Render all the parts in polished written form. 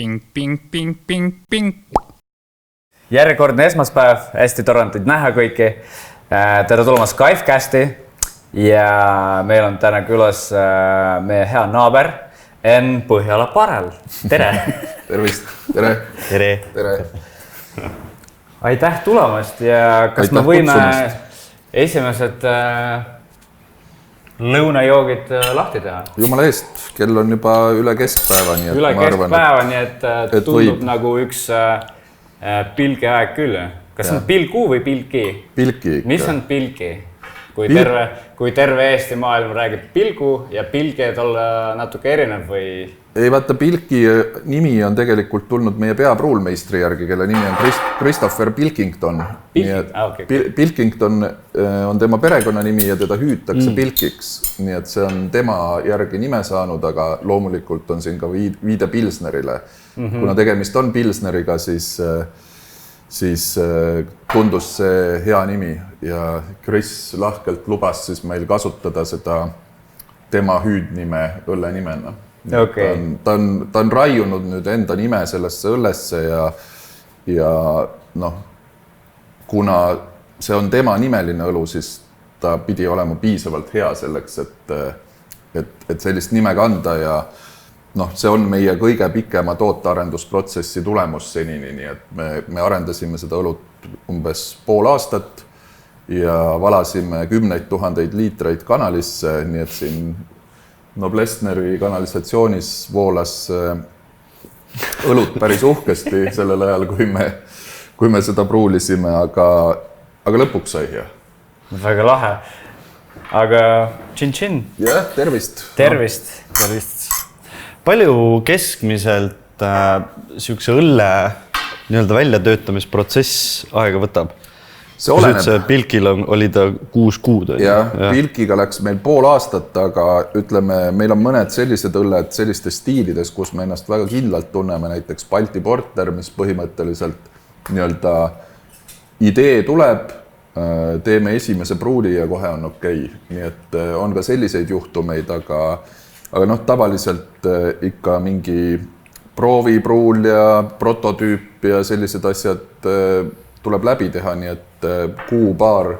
Ping, ping, ping, ping, ping. Järjekordne esmaspäev, hästi tore on teid näha kõiki. Tere tulemast Kifecasti ja meil on täna külas meie hea naaber Enn Põhjala Parel. Tere! Tervist! Tere! Tere! Tere! Aitäh tulemast ja kas me võime esimesed lõunajoogid lahti teha? Jumala eest, kell on juba üle keskpäeva, nii et üle ma arvan, keskpäeva, nii et tundub võib. nagu üks pilgeaeg küll. Kas on pilgu või pilki? Pilki ikka. Mis on pilki? Kui terve Eesti maailm räägib pilgu ja pilged olla natuke erinev või? Ei vaata, Pilki nimi on tegelikult tulnud meie peapruulmeistri järgi, kelle nimi on Christopher Pilkington. Pilkington on tema perekonnanimi ja teda hüütakse Pilkiks. Nii et see on tema järgi nime saanud, aga loomulikult on siin ka viide Pilsnerile. Kuna tegemist on Pilsneriga, siis tundus see hea nimi ja Chris lahkelt lubas siis meil kasutada seda tema hüüdnime õlle nimena. Okay. Ta on raiunud nüüd enda nime sellesse õllesse ja kuna see on tema nimeline õlu, siis ta pidi olema piisavalt hea selleks, et sellist nime kanda ja see on meie kõige pikema tootearendusprotsessi tulemus senini, nii et me arendasime seda õlut umbes pool aastat ja valasime 10 000 liitreid kanalisse, nii et siin Noblessneri kanalisatsioonis voolas õlut päris uhkesti sellel ajal, kui me seda pruulisime, aga lõpuks sai hea. Väga lahe. Aga tšin-tšin. Jah, tervist. Tervist. Palju keskmiselt siukse õlle väljatöötamisprotsess aega võtab? See oleneb. Pilkil oli ta 6 kuud. Ja, Pilkiga läks meil pool aastat, aga ütleme, meil on mõned sellised õlled sellistes stiilides, kus me ennast väga kindlalt tunneme, näiteks Balti Porter, mis põhimõtteliselt idee tuleb, teeme esimese pruuli ja kohe on okei. Nii et on ka selliseid juhtumeid, aga tavaliselt ikka mingi proovipruul ja prototüüp ja sellised asjad tuleb läbi teha, nii et kuu-paar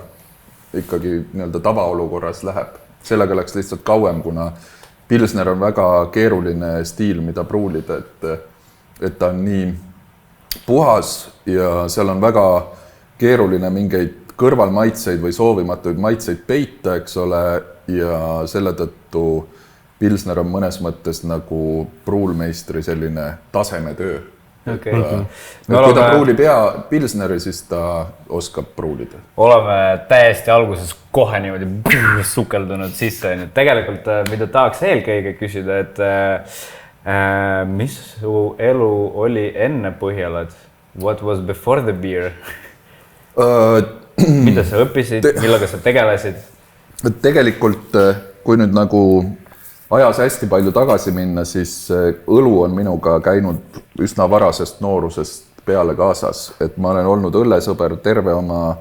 ikkagi tavaolukorras läheb. Sellega läks lihtsalt kauem, kuna Pilsner on väga keeruline stiil, mida pruulida, et ta on nii puhas ja seal on väga keeruline mingeid kõrvalmaitseid või soovimatuid maitseid peita, eks ole, ja selle tõttu Pilsner on mõnes mõttes nagu pruulmeistri selline tasemetöö. Okay. Kui ta pruulib Pilsneri, siis ta oskab pruulida. Oleme täiesti alguses kohe niimoodi sukeldunud sisse. Tegelikult, mida tahaks eelkõige küsida, et mis su elu oli enne Põhjalad? What was before the beer? Mida sa õppisid? Millega sa tegelesid? Tegelikult, kui nüüd nagu ajas hästi palju tagasi minna, siis õlu on minuga käinud üsna varasest noorusest peale kaasas. Et ma olen olnud õllesõber terve oma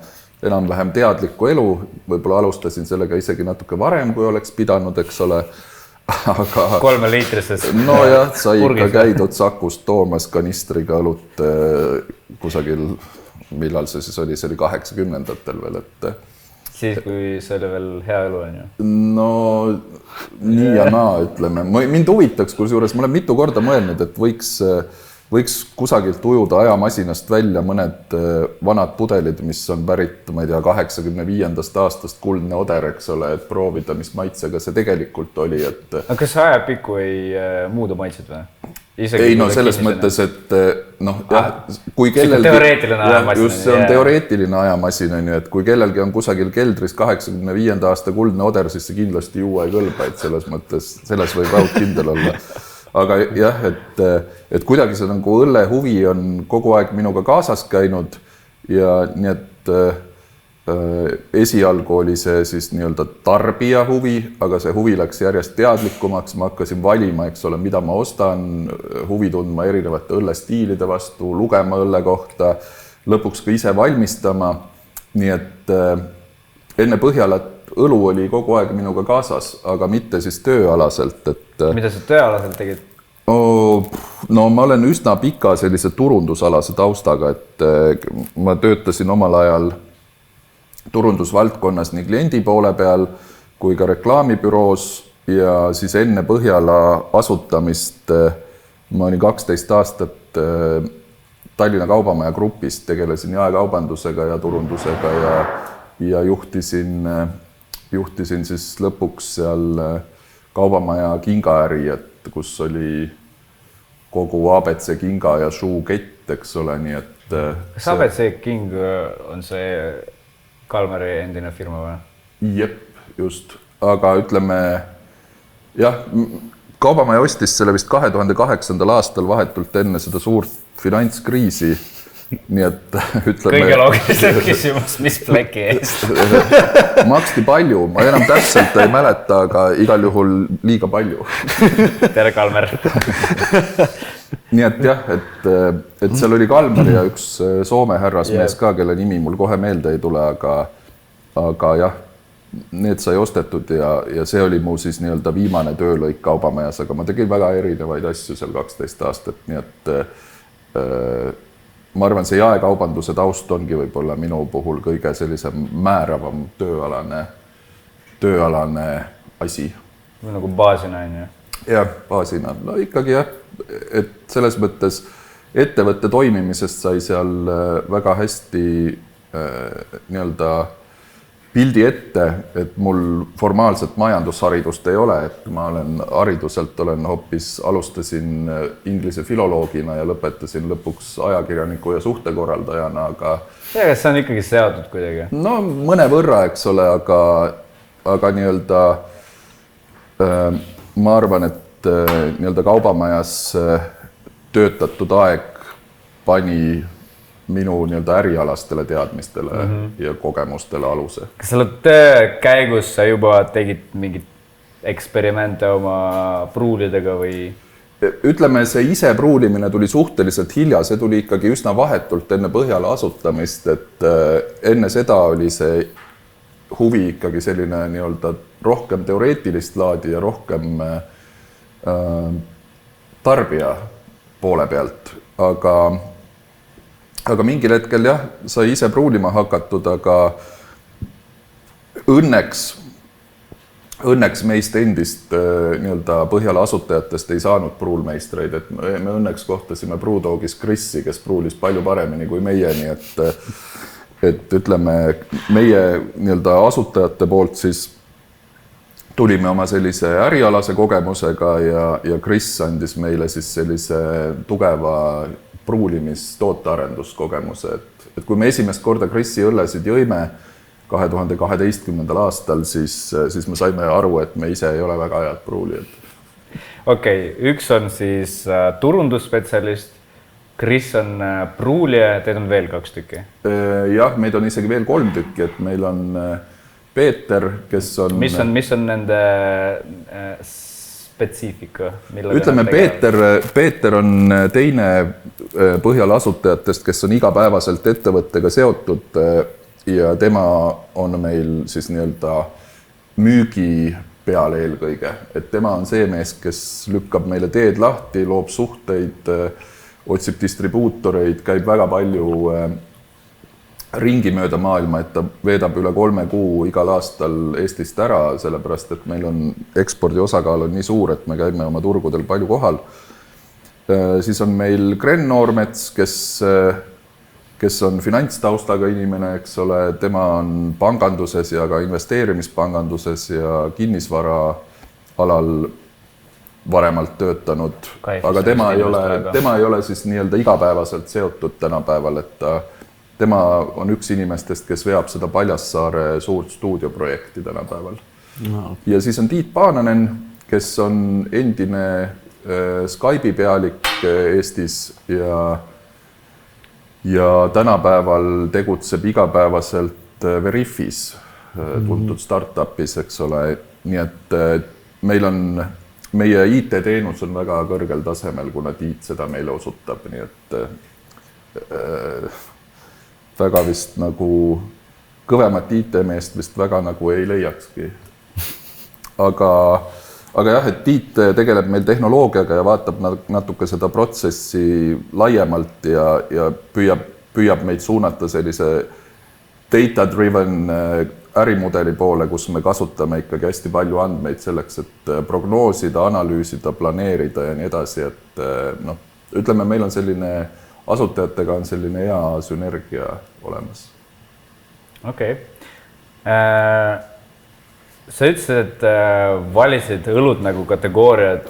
enam-vähem teadliku elu. Võib-olla alustasin sellega isegi natuke varem, kui oleks pidanud, eks ole. Aga 3 liitrises. No jah, sai ikka käidud Sakust toomas kanistriga õlut kusagil, millal see siis oli 80-ndatel veel, et siis, kui see oli veel hea elu, on ju? No, nii ja naa, ütleme. Mind huvitaks, kusjuures ma olen mitu korda mõelnud, et võiks kusagilt ujuda ajamasinast välja mõned vanad pudelid, mis on pärit, ma ei tea, 85. aastast kuldne oder, eks ole, et proovida, mis maitsega see tegelikult oli. Aga kas ajapikku ei muuda maitset või? Ei, selles mõttes, et kui kellelgi... Teoreetiline ajamasin. Just, see on teoreetiline ajamasin, et kui kellelgi on kusagil keldris 85. aasta kuldne oder, siis see kindlasti juua ei kõlba, et selles mõttes, selles võib raudkindel olla. Aga jah, et kuidagi see nagu õlle huvi on kogu aeg minuga kaasas käinud ja nii, et esialgu oli see siis tarbija huvi, aga see huvi läks järjest teadlikumaks, ma hakkasin valima, eks ole, mida ma ostan, huvi tundma erinevate õllestiilide vastu, lugema õlle kohta, lõpuks ka ise valmistama, nii et enne Põhjalat õlu oli kogu aeg minuga kaasas, aga mitte siis tööalaselt, et... Mida sa tööalaselt tegid? no ma olen üsna pika sellise turundusalase taustaga, et ma töötasin omal ajal turundusvaldkonnas nii kliendi poole peal kui ka reklaamibüroos ja siis enne Põhjala asutamist ma olin 12 aastat Tallinna Kaubamaja grupis, tegelesin jaekaubandusega ja turundusega ja juhtisin siis lõpuks seal Kaubamaja kingaäri, et kus oli kogu ABC kinga ja šuukett, eks ole, nii et kas ABC King on see Kalmari endine firma või? Jep, just. Aga ütleme, jah, Kaubamaja ostis selle vist 2008. aastal vahetult enne seda suurt finantskriisi, nii et ütleme... Kõige loogilisem küsimus, mis pleki eest? Maksti palju, ma enam täpselt ei mäleta, aga igal juhul liiga palju. Tere, Kalmer! Nii et jah, et seal oli Kalmer ja üks Soome härrasmees ka, kelle nimi mul kohe meelde ei tule, aga jah, need sai ostetud ja see oli mu siis nii-öelda viimane töölõik Kaubamajas, aga ma tegin väga erinevaid asju seal 12 aastat, nii et ma arvan, see jaekaubanduse taust ongi võib-olla minu puhul kõige sellise määravam tööalane asi. Või nagu baasina, on ju? Jah, baasina. No ikkagi jah, et selles mõttes ettevõtte toimimisest sai seal väga hästi nii-öelda pildi ette, et mul formaalset majandusharidust ei ole, et ma hariduselt alustasin inglise filoloogina ja lõpetasin lõpuks ajakirjaniku ja suhtekorraldajana, aga... Ja, kas see on ikkagi seotud kuidagi? No mõne võrra, eks ole, aga nii-öelda ma arvan, et nii-öelda Kaubamajas töötatud aeg pani minu nii-öelda ärialastele teadmistele ja kogemustele aluse. Kas selle töö käigus sa juba tegid mingit eksperimente oma pruulidega või? Ütleme, see ise pruulimine tuli suhteliselt hilja, see tuli ikkagi üsna vahetult enne Põhjala asutamist, et enne seda oli see huvi ikkagi selline nii-öelda rohkem teoreetilist laadi ja rohkem tarbija poole pealt, aga mingil hetkel jah, sai ise pruulima hakatud, aga õnneks meist endist nii-öelda Põhjala asutajatest ei saanud pruulmeistreid, et me õnneks kohtasime Pruudoogis Krissi, kes pruulis palju paremini kui meie, nii et ütleme, meie nii-öelda asutajate poolt siis tulime oma sellise ärialase kogemusega ja Kris andis meile siis sellise tugeva pruulimistootearenduskogemuse, et kui me esimest korda Krissi õllesid jõime 2012. aastal, siis me saime aru, et me ise ei ole väga head pruulijad. Okei, üks on siis turundusspetsialist, Kris on pruulija, teid on veel 2 tükki? Jah, meid on isegi veel 3 tükki, et meil on Peeter, kes on... Mis on nende spetsiifika? Ütleme, Peeter on teine Põhjala asutajatest, kes on igapäevaselt ettevõttega seotud ja tema on meil siis nii-öelda müügi peal eelkõige. Et tema on see mees, kes lükkab meile teed lahti, loob suhteid, otsib distribuutoreid, käib väga palju ringi mööda maailma, et ta veedab üle 3 kuu igal aastal Eestist ära, sellepärast et meil on ekspordi osakaal on nii suur, et me käime oma turgudel palju kohal. Siis on meil Gren Noormets, kes on finantstaustaga inimene, eks ole, tema on panganduses ja ka investeerimispanganduses ja kinnisvara alal varemalt töötanud, aga tema ei ole siis nii-öelda igapäevaselt seotud tänapäeval, et tema on üks inimestest, kes veab seda Paljassaare suurt stuudioprojekti tänapäeval. No. Ja siis on Tiit Paananen, kes on endine Skype'i pealik Eestis ja tänapäeval tegutseb igapäevaselt Veriffis, tuntud startupis, eks ole. Nii et meie IT-teenus on väga kõrgel tasemel, kuna Tiit seda meile osutab, nii et väga vist nagu kõvemat IT-meest vist väga nagu ei leiakski. aga jah, et Tiit tegeleb meil tehnoloogiaga ja vaatab natuke seda protsessi laiemalt ja püüab meid suunata sellise data-driven ärimudeli poole, kus me kasutame ikkagi hästi palju andmeid selleks, et prognoosida, analüüsida, planeerida ja nii edasi, et noh, ütleme, meil on selline, asutajatega on selline hea sünergia olemas. Okei. Sa ütlesid, et valisid õlud nagu kategooriad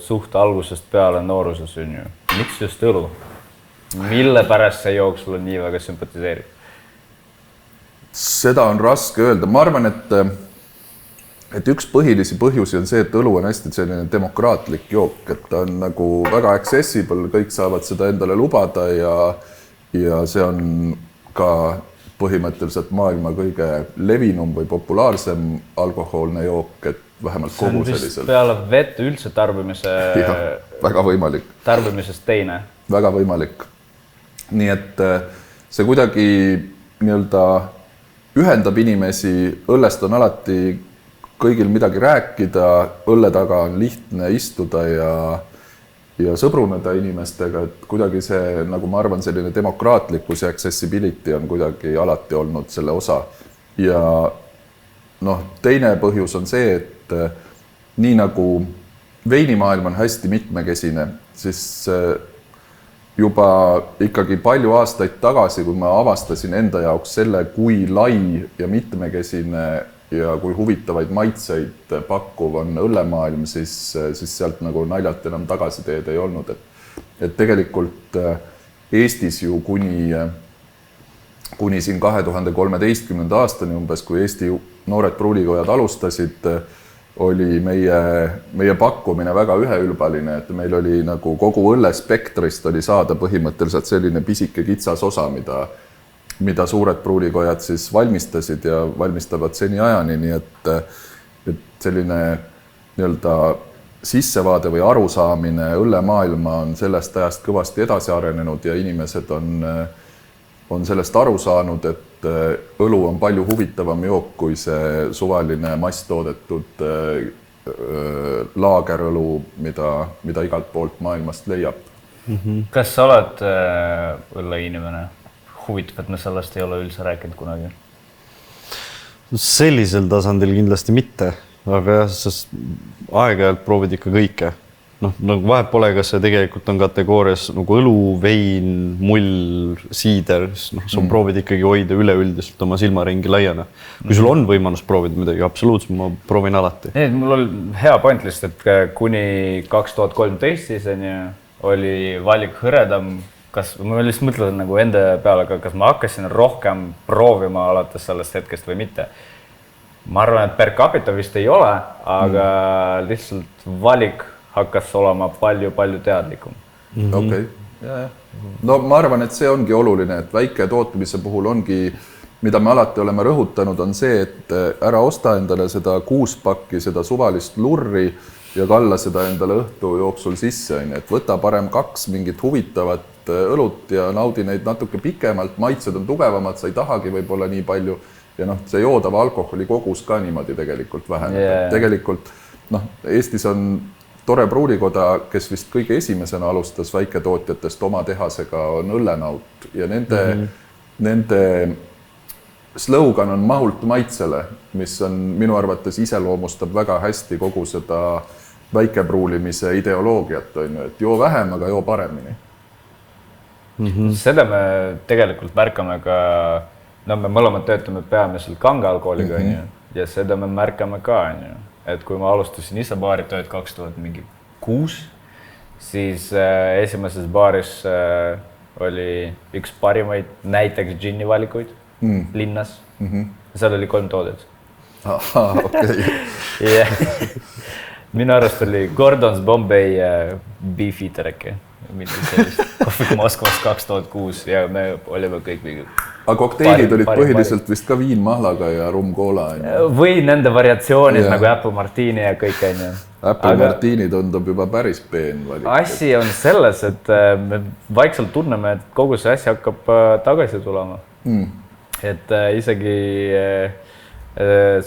suht algusest peale nooruses, on ju. Miks just õlu? Mille pärast see jook sulle nii väga sümpatiseerib? Seda on raske öelda. Ma arvan, et üks põhilisi põhjusi on see, et õlu on hästi selline demokraatlik jook, et ta on nagu väga accessible, kõik saavad seda endale lubada ja see on ka põhimõtteliselt maailma kõige levinum või populaarsem alkohoolne jook, et vähemalt kogu selliselt. See on vist peale vett üldse väga võimalik. Tarbimisest teine. Väga võimalik. Nii et see kuidagi nii-öelda ühendab inimesi, õllest on alati kõigil midagi rääkida, õlle taga on lihtne istuda ja sõbruneda inimestega, et kuidagi see, nagu ma arvan, selline demokraatlikkus ja accessibility on kuidagi alati olnud selle osa. Ja noh, teine põhjus on see, et nii nagu veinimaailm on hästi mitmekesine, siis juba ikkagi palju aastaid tagasi, kui ma avastasin enda jaoks selle, kui lai ja mitmekesine ja kui huvitavaid maitseid pakkuv on õllemaailm, siis sealt nagu naljalt enam tagasiteed ei olnud. Et tegelikult Eestis ju kuni siin 2013. aastani umbes, kui Eesti noored pruulikojad alustasid, oli meie pakkumine väga üheülbaline, et meil oli nagu kogu õllespektrist oli saada põhimõtteliselt selline pisike kitsas osa, mida suured pruulikojad siis valmistasid ja valmistavad seniajani, nii et selline nii-öelda sissevaade või arusaamine õllemaailma on sellest ajast kõvasti edasi arenenud ja inimesed on sellest aru saanud, et õlu on palju huvitavam jook kui see suvaline masstoodetud laagerõlu, mida igalt poolt maailmast leiab. Kas sa oled õlleinimene? Huvitav, et me sellest ei ole üldse rääkinud kunagi. Sellisel tasandil kindlasti mitte, aga jah, sest aeg-ajalt proovid ikka kõike. Noh, nagu vahet pole, kas see tegelikult on kategoorias nagu õlu, vein, mull, siider, sa proovid ikkagi hoida üleüldiselt oma silmaringi laiana. Kui sul on võimalus proovida midagi, absoluutselt, ma proovin alati. Mul oli hea point lihtsalt, et kuni 2013 siis oli valik hõredam. Ma lihtsalt mõtlen nagu enda peale, aga kas ma hakkasin rohkem proovima alates sellest hetkest või mitte. Ma arvan, et per capita vist ei ole, aga lihtsalt valik hakkas olema palju teadlikum. Okei. No ma arvan, et see ongi oluline, et väike tootmise puhul ongi, mida me alati oleme rõhutanud, on see, et ära osta endale seda 6 pakki, seda suvalist lurri ja kalla seda endale õhtu jooksul sisse. Et võta parem 2 mingit huvitavat õlut ja naudi neid natuke pikemalt, maitsed on tugevamad, sa ei tahagi võib-olla nii palju ja see joodava alkoholi kogus ka niimoodi tegelikult väheneb. Tegelikult Eestis on tore pruulikoda, kes vist kõige esimesena alustas väiketootjatest oma tehasega, on õllenaut ja nende slogan on mahult maitsele, mis on minu arvates iseloomustab väga hästi kogu seda väikepruulimise ideoloogiat, et joo vähem, aga joo paremini. Seda me tegelikult märkame ka, me mõlemad töötame peamiselt kange alkoholiga ja seda me märkame ka, et kui ma alustasin ise baaritööd 2006, siis esimeses baaris oli üks parimaid näiteks džinni valikuid linnas. Seal oli 3 toodet. Minu arust oli Gordon's Bombay Beef Eater äkki. Kohvik Moskvas 2006 ja me olime kõik mingi... Aga kokteilid olid põhiliselt vist ka viin mahlaga ja rum koola. Või nende variatsioonid nagu Apple Martini ja kõik. Apple Martini tundub juba päris peen valik. Asi on selles, et me vaikselt tunneme, et kogu see asi hakkab tagasi tulema. Et isegi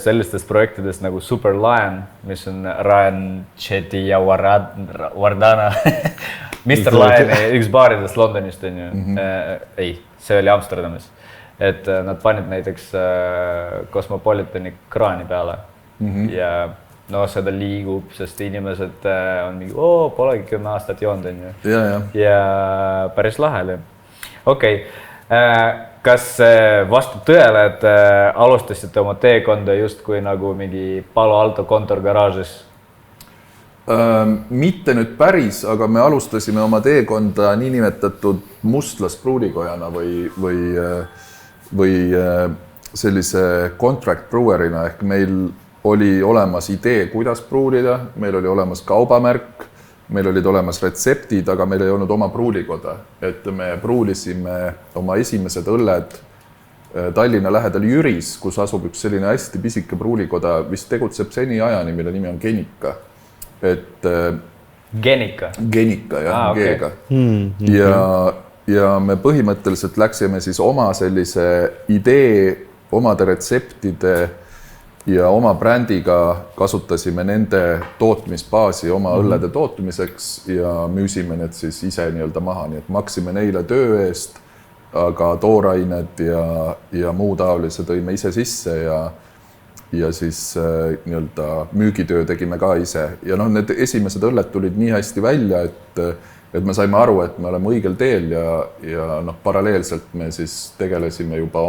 sellistest projektidest nagu Super Lion, mis on Ryan Chetty ja Wardana Mr. Lioni üks baaridest Londonist on ju. Ei, see oli Amsterdamis. Et nad panid näiteks Cosmopolitani kraani peale ja no seda liigub, sest inimesed on mingi, polegi 10 aastat joonud on ju. Ja päris lahe oli. Okei. Kas vastab tõele, et alustasite oma teekonda justkui nagu mingi Palo Alto kontorgaraažis? Mitte nüüd päris, aga me alustasime oma teekonda niinimetatud mustlaspruulikojana või sellise contract brewerina ehk meil oli olemas idee, kuidas pruulida, meil oli olemas kaubamärk, meil olid olemas retseptid, aga meil ei olnud oma pruulikoda. Et me pruulisime oma esimesed õlled Tallinna lähedal Jüris, kus asub üks selline hästi pisike pruulikoda, mis tegutseb seni ajani, mille nimi on Genika. Et Genika, jah, G-ga. Ja me põhimõtteliselt läksime siis oma sellise idee, omade retseptide ja oma brändiga kasutasime nende tootmisbaasi oma õllede tootmiseks ja müüsime need siis ise nii-öelda maha, nii et maksime neile töö eest, aga toorained ja muu taolise tõime ise sisse ja siis nii-öelda müügitöö tegime ka ise. Ja noh, need esimesed õlled tulid nii hästi välja, et me saime aru, et me oleme õigel teel ja noh, paralleelselt me siis tegelesime juba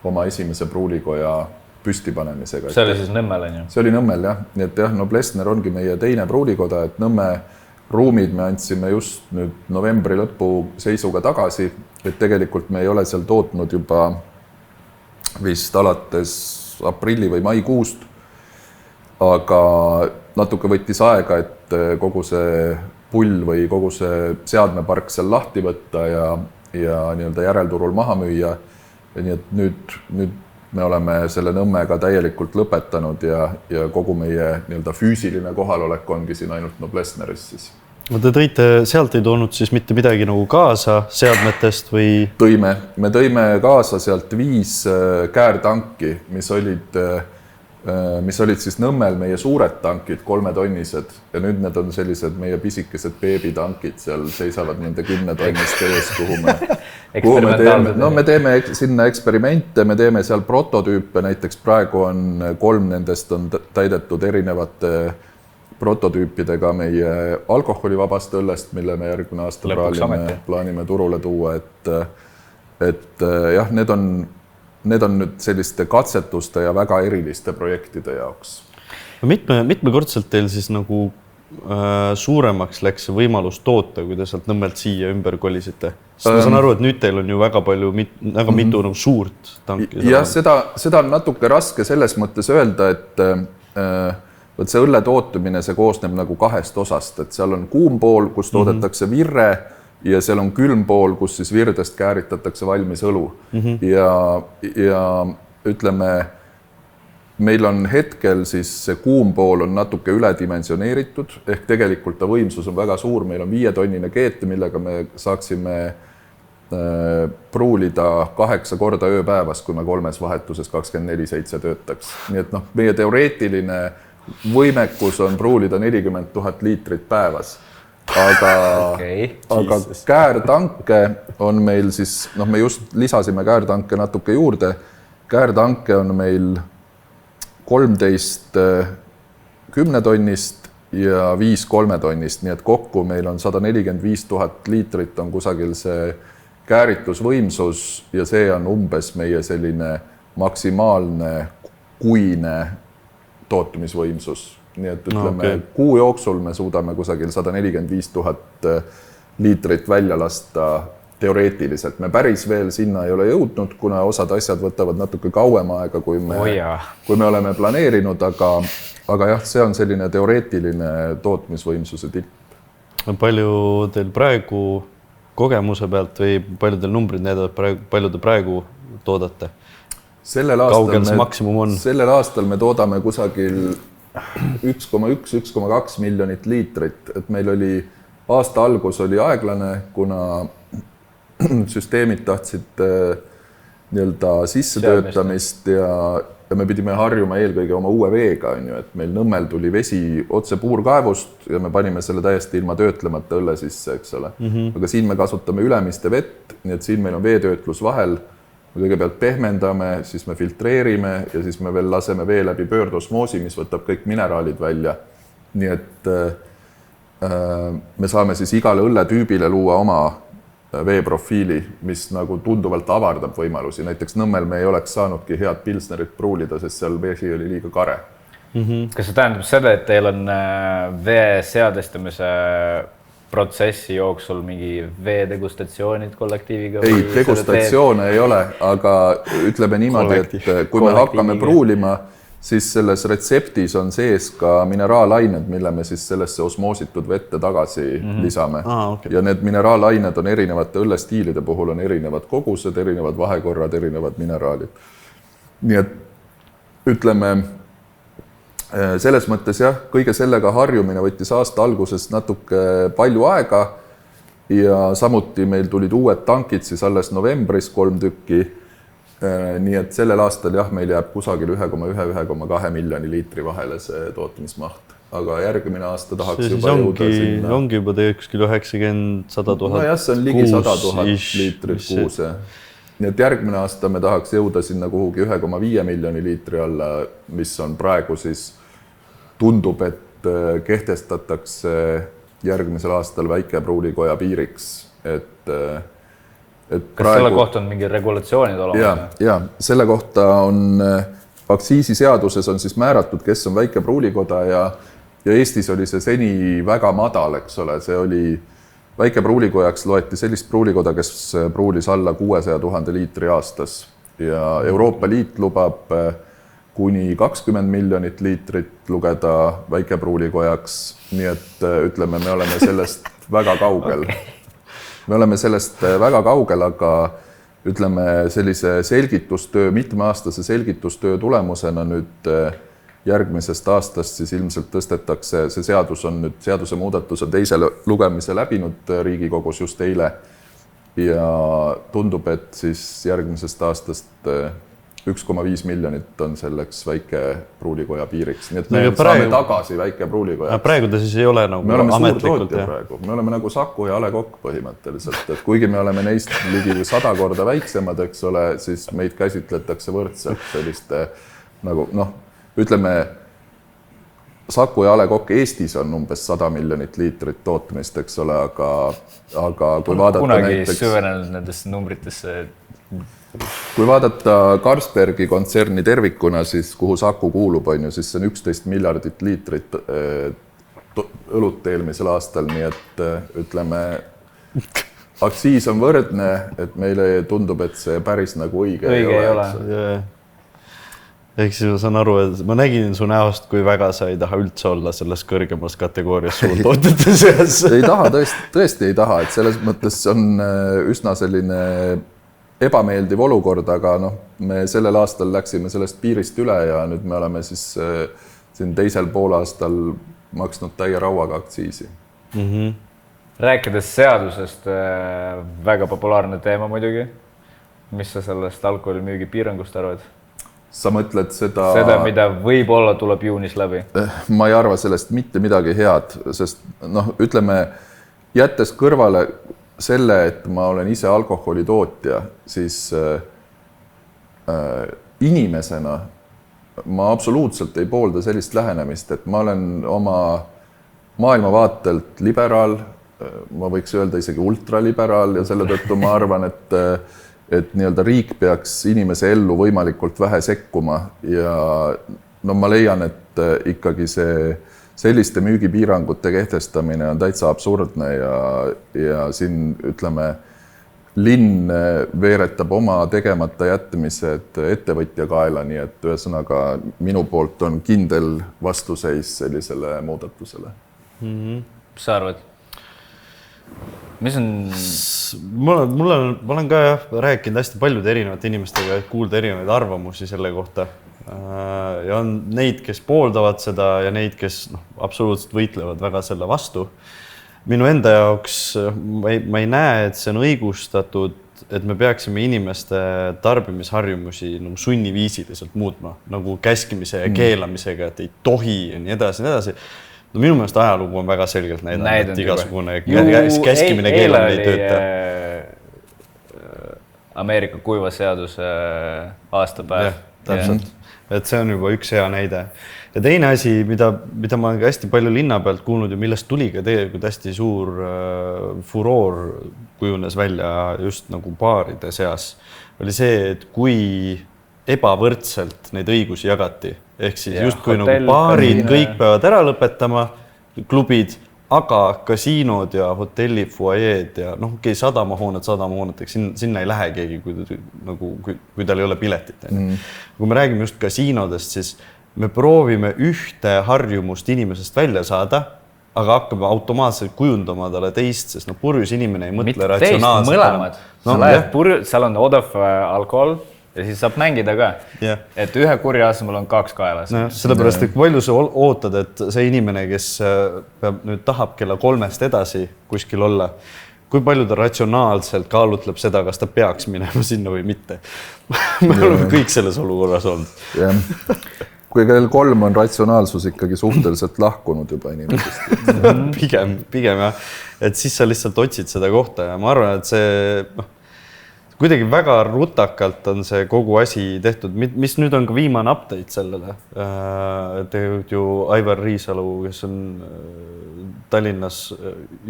oma esimese pruulikoja püstipanemisega. See oli siis Nõmmel, on ju? See oli Nõmmel, jah. Nii et jah, Noblessner ongi meie teine pruulikoda, et Nõmme ruumid me andsime just nüüd novembri lõpu seisuga tagasi, et tegelikult me ei ole seal tootnud juba vist alates aprilli või maikuust, aga natuke võttis aega, et kogu see pull või kogu see seadmepark seal lahti võtta ja nii-öelda järelturul maha müüa. Nii et nüüd me oleme selle Nõmmega täielikult lõpetanud ja kogu meie nii-öelda füüsiline kohalolek ongi siin ainult Noblessneris siis. Te tõite, sealt ei toonud siis mitte midagi nagu kaasa seadmetest või? Me tõime kaasa sealt 5 käärtanki, mis olid siis Nõmmel meie suured tankid, 3-tonnised ja nüüd need on sellised meie pisikesed beebitankid, seal seisavad nende 10-tonniste ees, kuhu me teeme sinna eksperimente, me teeme seal prototüüpe, näiteks praegu on 3 nendest on täidetud erinevate prototüüpidega meie alkoholivabast õllest, mille me järgmine aasta plaanime turule tuua, et jah, need on nüüd selliste katsetuste ja väga eriliste projektide jaoks. Mitmekordselt teil siis nagu suuremaks läks see võimalus toota, kui te sealt Nõmmelt siia ümber kolisite? Sest ma saan aru, et nüüd teil on ju väga mitu nagu suurt tanki. Jah, seda on natuke raske selles mõttes öelda, et see õlle tootumine, see koosneb nagu 2 osast, et seal on kuum pool, kus toodetakse virre ja seal on külm pool, kus siis virdest kääritatakse valmis õlu. Ja ütleme, meil on hetkel siis see kuum pool on natuke üledimensioneeritud, ehk tegelikult ta võimsus on väga suur, meil on 5-tonnine keet, millega me saaksime pruulida 8 korda ööpäevas, kui me 3 vahetuses 24/7 töötaks. Nii et noh, meie teoreetiline võimekus on pruulida 40 000 liitrit päevas. Aga käärtanke on meil siis, noh, me just lisasime käärtanke natuke juurde. Käärtanke on meil 13 10-tonnist ja 5 3-tonnist, nii et kokku meil on 145 000 liitrit on kusagil see kääritusvõimsus ja see on umbes meie selline maksimaalne kuine tootmisvõimsus. Nii et ütleme, kuu jooksul me suudame kusagil 145 000 liitrit välja lasta teoreetiliselt. Me päris veel sinna ei ole jõudnud, kuna osad asjad võtavad natuke kauem aega, kui me oleme planeerinud, aga jah, see on selline teoreetiline tootmisvõimsuse tipp. Palju teil praegu kogemuse pealt või palju teil numbrid näedavad, palju te praegu toodate? Sellel aastal me toodame kusagil 1,1–1,2 miljonit liitrit, et meil oli aasta algus oli aeglane, kuna süsteemid tahtsid nii-öelda sissetöötamist ja me pidime harjuma eelkõige oma uue veega, on ju, et meil Nõmmel tuli vesi otse puurkaevust ja me panime selle täiesti ilma töötlemata õlle sisse, eks ole. Aga siin me kasutame ülemiste vett, nii et siin meil on veetöötlus vahel. Me kõigepealt pehmendame, siis me filtreerime ja siis me veel laseme vee läbi pöördosmoosi, mis võtab kõik mineraalid välja. Nii et me saame siis igale õlletüübile luua oma veeprofiili, mis nagu tunduvalt avardab võimalusi. Näiteks Nõmmel me ei oleks saanudki head pilsnerit pruulida, sest seal vesi oli liiga kare. Kas see tähendab seda, et teil on vee seadestamise protsessi jooksul mingi veedegustatsioonid kollektiiviga? Ei, degustatsioone ei ole, aga ütleme niimoodi, et kui me hakkame pruulima, siis selles retseptis on sees ka mineraalained, mille me siis sellesse osmoositud vette tagasi lisame. Ja need mineraalained on erinevate õllestiilide puhul on erinevad kogused, erinevad vahekorrad, erinevad mineraalid. Nii et ütleme, selles mõttes jah, kõige sellega harjumine võttis aasta alguses natuke palju aega ja samuti meil tulid uued tankid siis alles novembris 3 tükki. Nii et sellel aastal jah, meil jääb kusagil 1,1–1,2 miljoni liitri vahele see tootmismaht. Aga järgmine aasta tahaks juba jõuda sinna. Ongi juba teie kuskil 90–100 000. No jah, see on ligi 100 000 liitrit kuus. Nii et järgmine aasta me tahaks jõuda sinna kuhugi 1,5 miljoni liitri alla, mis on praegu siis tundub, et kehtestatakse järgmisel aastal väikepruulikoja piiriks, et kas praegu... selle kohta on mingi regulatsioonid olemas? Ja, selle kohta on aktsiisiseaduses on siis määratud, kes on väikepruulikoda ja Eestis oli see seni väga madal, eks ole, see oli väikepruulikojaks loeti sellist pruulikoda, kes pruulis alla 600 000 liitri aastas ja Euroopa Liit lubab kuni 20 miljonit liitrit lugeda väikepruulikojaks, nii et ütleme, me oleme sellest väga kaugel. Me oleme sellest väga kaugel, aga ütleme sellise selgitustöö, mitmeaastase selgitustöö tulemusena nüüd järgmisest aastast siis ilmselt tõstetakse, see seadus on nüüd seaduse muudatuse teise lugemise läbinud Riigikogus just eile ja tundub, et siis järgmisest aastast 1,5 miljonit on selleks väike pruulikoja piiriks, nii et me saame tagasi väike pruulikoja. Praegu ta siis ei ole nagu me oleme ametlikult. Suur tootja praegu, me oleme nagu Saku ja A. Le Coq põhimõtteliselt, et kuigi me oleme neist ligi 100 korda väiksemad, eks ole, siis meid käsitletakse võrdselt selliste nagu ütleme, Saku ja A. Le Coq Eestis on umbes 100 miljonit liitrit tootmist, eks ole, aga kui vaadata kunagi näiteks... süvenenud nendesse numbritesse... Kui vaadata Carlsbergi kontserni tervikuna, siis kuhu Saku kuulub, on ju, siis see on 11 miljardit liitrit õlut eelmisel aastal, nii et ütleme, aktsiis on võrdne, et meile tundub, et see päris nagu õige ei ole. Ehk siis ma saan aru, et ma nägin su näost, kui väga sa ei taha üldse olla selles kõrgemas kategoorias suurtootjate seas. Ei taha, tõesti ei taha, et selles mõttes on üsna selline ebameeldiv olukord, aga me sellel aastal läksime sellest piirist üle ja nüüd me oleme siis siin teisel poolaastal maksnud täie rauaga aktsiisi. Rääkides seadusest, väga populaarne teema muidugi. Mis sa sellest alkoholimüügi piirangust arvad? Sa mõtled seda, mida võib-olla tuleb juunis läbi? Ma ei arva sellest mitte midagi head, sest ütleme, jättes kõrvale selle, et ma olen ise alkoholitootja, siis inimesena ma absoluutselt ei poolda sellist lähenemist, et ma olen oma maailmavaatelt liberaal, ma võiks öelda isegi ultraliberaal ja selle tõttu ma arvan, et nii-öelda riik peaks inimese ellu võimalikult vähe sekkuma ja ma leian, et ikkagi selliste müügipiirangute kehtestamine on täitsa absurdne ja siin ütleme, linn veeretab oma tegemata jätmised ettevõtja kaela, nii et ühesõnaga minu poolt on kindel vastuseis sellisele muudatusele. Mis sa arvad? Mis on... Ma olen ka rääkinud hästi paljude erinevate inimestega, et kuulda erinevaid arvamusi selle kohta. Ja on neid, kes pooldavad seda ja neid, kes absoluutselt võitlevad väga selle vastu. Minu enda jaoks ma ei näe, et see on õigustatud et me peaksime inimeste tarbimisharjumusi nagu sunniviisiliselt muutma, nagu käskimise ja keelamisega, et ei tohi ja nii edasi. No minu meelest ajalugu on väga selgelt näidanud, et igasugune käskimine keelamine ei tööta. Ameerika kuivaseaduse aastapäev. Täpselt. Et see on juba üks hea näide. Ja teine asi, mida ma olen ka hästi palju linna pealt kuulnud ja millest tuli ka tegelikult hästi suur furoor kujunes välja just nagu baaride seas, oli see, et kui ebavõrdselt neid õigusi jagati. Ehk siis just kui nagu baarid kõik peavad ära lõpetama, klubid, aga kasiinod ja hotelli fuajeed ja sadamahooneteks, sinna ei lähe keegi, kui tal ei ole piletit. Kui me räägime just kasiinodest, siis me proovime ühte harjumust inimesest välja saada, aga hakkame automaatselt kujundama talle teist, sest purjus inimene ei mõtle ratsionaalselt. Mõlemad. Seal on odav alkohol ja siis saab mängida ka. Et ühe kurja asemel on 2 kaelas. Sellepärast, et palju sa ootad, et see inimene, kes nüüd tahab kella 3-st edasi kuskil olla, kui palju ta ratsionaalselt kaalutleb seda, kas ta peaks minema sinna või mitte. Me oleme kõik selles olukorras olnud. Kui kell 3 on ratsionaalsus ikkagi suhteliselt lahkunud juba inimesest. Pigem jah. Et siis sa lihtsalt otsid seda kohta ja ma arvan, et see kuidagi väga rutakalt on see kogu asi tehtud, mis nüüd on ka viimane update sellele. Tegelikult ju Aivar Riisalu, kes on Tallinnas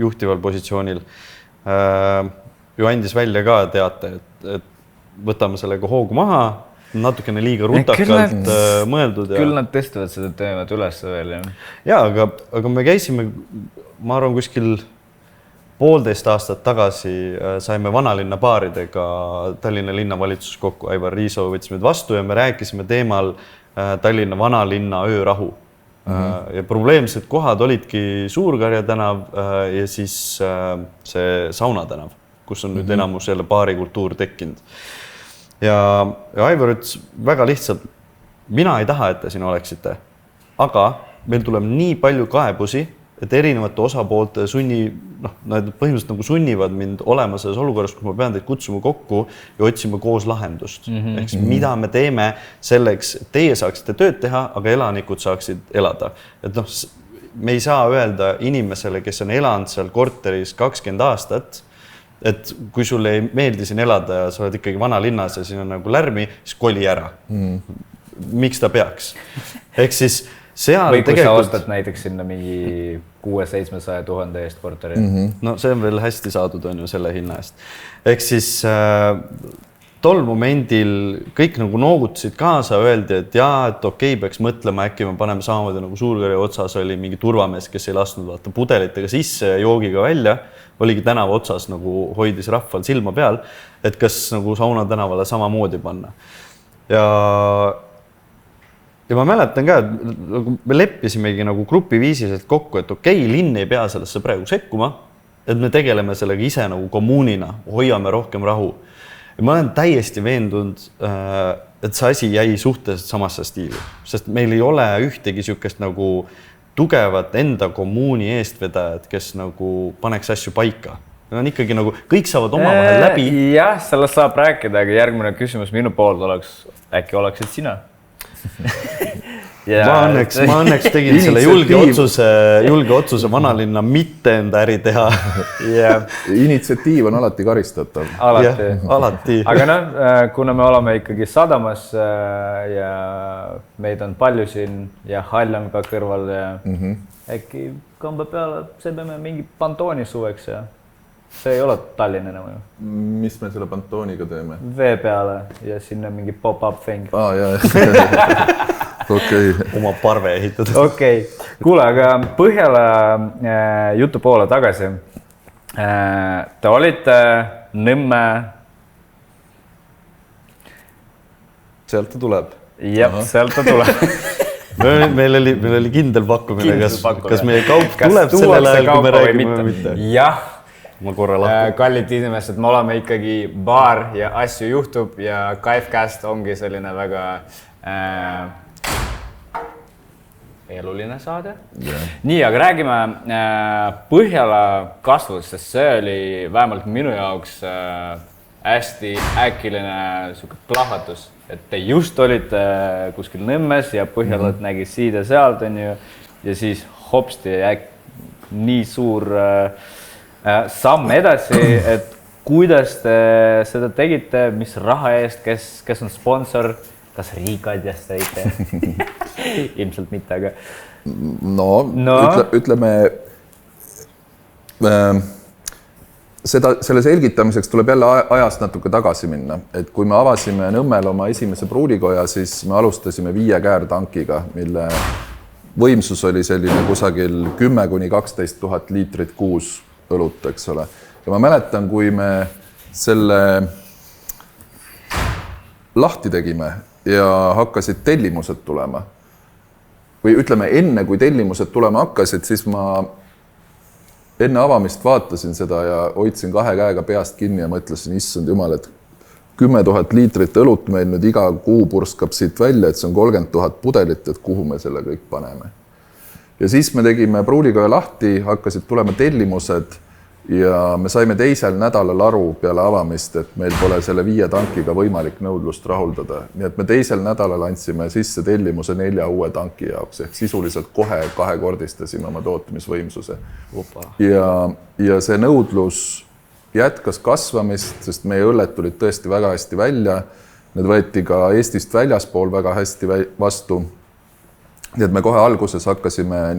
juhtival positsioonil, ju andis välja ka teate, et võtame sellega hoogu maha, natukene liiga rutakalt mõeldud. Küll nad testivad seda teemat üles veel. Ja, aga me käisime, ma arvan, kuskil 1,5 aastat tagasi saime vanalinna baaridega Tallinna linnavalitsus kokku. Aivar Riisalu võttis meid vastu ja me rääkisime teemal Tallinna vanalinna öörahu. Ja probleemsed kohad olidki Suurkarja tänav ja siis see Sauna tänav, kus on nüüd enamus jälle baarikultuur tekkinud. Ja Aivar ütles väga lihtsalt, mina ei taha, et te siin oleksite, aga meil tuleb nii palju kaebusi, et erinevate osapoolte nad põhimõtteliselt nagu sunnivad mind olema selles olukorras, kus ma pean teid kutsuma kokku ja otsima koos lahendust. Ehk siis mida me teeme selleks, et teie saaksite tööd teha, aga elanikud saaksid elada. Et me ei saa öelda inimesele, kes on elanud seal korteris 20 aastat, et kui sulle ei meeldi siin elada ja sa oled ikkagi vanalinnas ja siin on nagu lärmi, siis koli ära. Miks ta peaks? Ehk siis või kui sa ostad näiteks sinna mingi 600-700 000 eest korteri. No see on veel hästi saadud on ju selle hinna eest. Ehk siis tol momendil kõik nagu noogutasid kaasa, öeldi, et jaa, et okei, peaks mõtlema, äkki me paneme samamoodi nagu Suurkarja otsas oli mingi turvamees, kes ei lasknud pudelitega sisse ja joogiga välja, oligi tänava otsas nagu hoidis rahval silma peal, et kas nagu Sauna tänavale samamoodi panna. Ja ma mäletan ka, et me leppisimegi nagu grupiviisiliselt kokku, et okei, linn ei pea sellesse praegu sekkuma, et me tegeleme sellega ise nagu kommuunina, hoiame rohkem rahu. Ja ma olen täiesti veendunud, et see asi jäi suhteliselt samasse stiili, sest meil ei ole ühtegi sükest nagu tugevat enda kommuuni eestvedajad, kes nagu paneks asju paika. On ikkagi nagu, kõik saavad oma vahel läbi. Jah, sellest saab rääkida, aga järgmine küsimus minu poolt oleks, äkki oleksid sina? Ma õnneks tegin selle julge otsuse vanalinna mitte enda äri teha. Initsiatiiv on alati karistatav. Alati. Aga kuna me oleme ikkagi sadamas ja meid on palju siin ja hall on ka kõrval ja äkki kamba peale, see peame mingi Pantooni suveks ja see ei ole Tallinn enam ju. Mis me selle Pantooniga teeme? Vee peale ja sinna mingi pop-up thing. Okay. Oma parve ehitada. Okei. Kuule, aga Põhjala jutu poole tagasi. Te olite Nõmme. Sealt ta tuleb. Jah, sealt ta tuleb. Meil oli kindel pakkumine, kas meie kaup tuleb sellel ajal, kui me räägime või mitte. Jah. Ma korra lahku. Kallid inimesed, me oleme ikkagi baar ja asju juhtub ja Kifecast ongi selline väga eluline saade. Nii, aga räägime Põhjala kasvust, sest see oli vähemalt minu jaoks hästi äkiline sihuke plahvatus, et te just olite kuskil Nõmmes ja Põhjalat nägi siit ja sealt, on ju, ja siis hopsti nii suur samm edasi, et kuidas te seda tegite, mis raha eest, kes on sponsor, kas riik adjas teite? Ilmselt mitte, aga... Ütleme, selle selgitamiseks tuleb jälle ajast natuke tagasi minna, et kui me avasime Nõmmel oma esimese pruulikoja, siis me alustasime 5 käärtankiga, mille võimsus oli selline kusagil 10-12 000 liitrit kuus õlut, eks ole. Ja ma mäletan, kui me selle lahti tegime ja hakkasid tellimused tulema, või ütleme, enne kui tellimused tulema hakkasid, siis ma enne avamist vaatasin seda ja hoidsin 2 käega peast kinni ja mõtlesin, issand jumal, et 10 000 liitrit õlut meil nüüd iga kuu purskab siit välja, et see on 30 000 pudelit, et kuhu me selle kõik paneme. Ja siis me tegime pruulikoja lahti, hakkasid tulema tellimused ja me saime 2. nädalal aru peale avamist, et meil pole selle 5 tankiga võimalik nõudlust rahuldada. Nii et me 2. nädalal andsime sisse tellimuse 4 uue tanki jaoks, ehk sisuliselt kohe 2-kordistasime oma tootmisvõimsuse. Ja see nõudlus jätkas kasvamist, sest meie õlled tulid tõesti väga hästi välja. Need võeti ka Eestist väljaspool väga hästi vastu. Nii et me kohe alguses hakkasime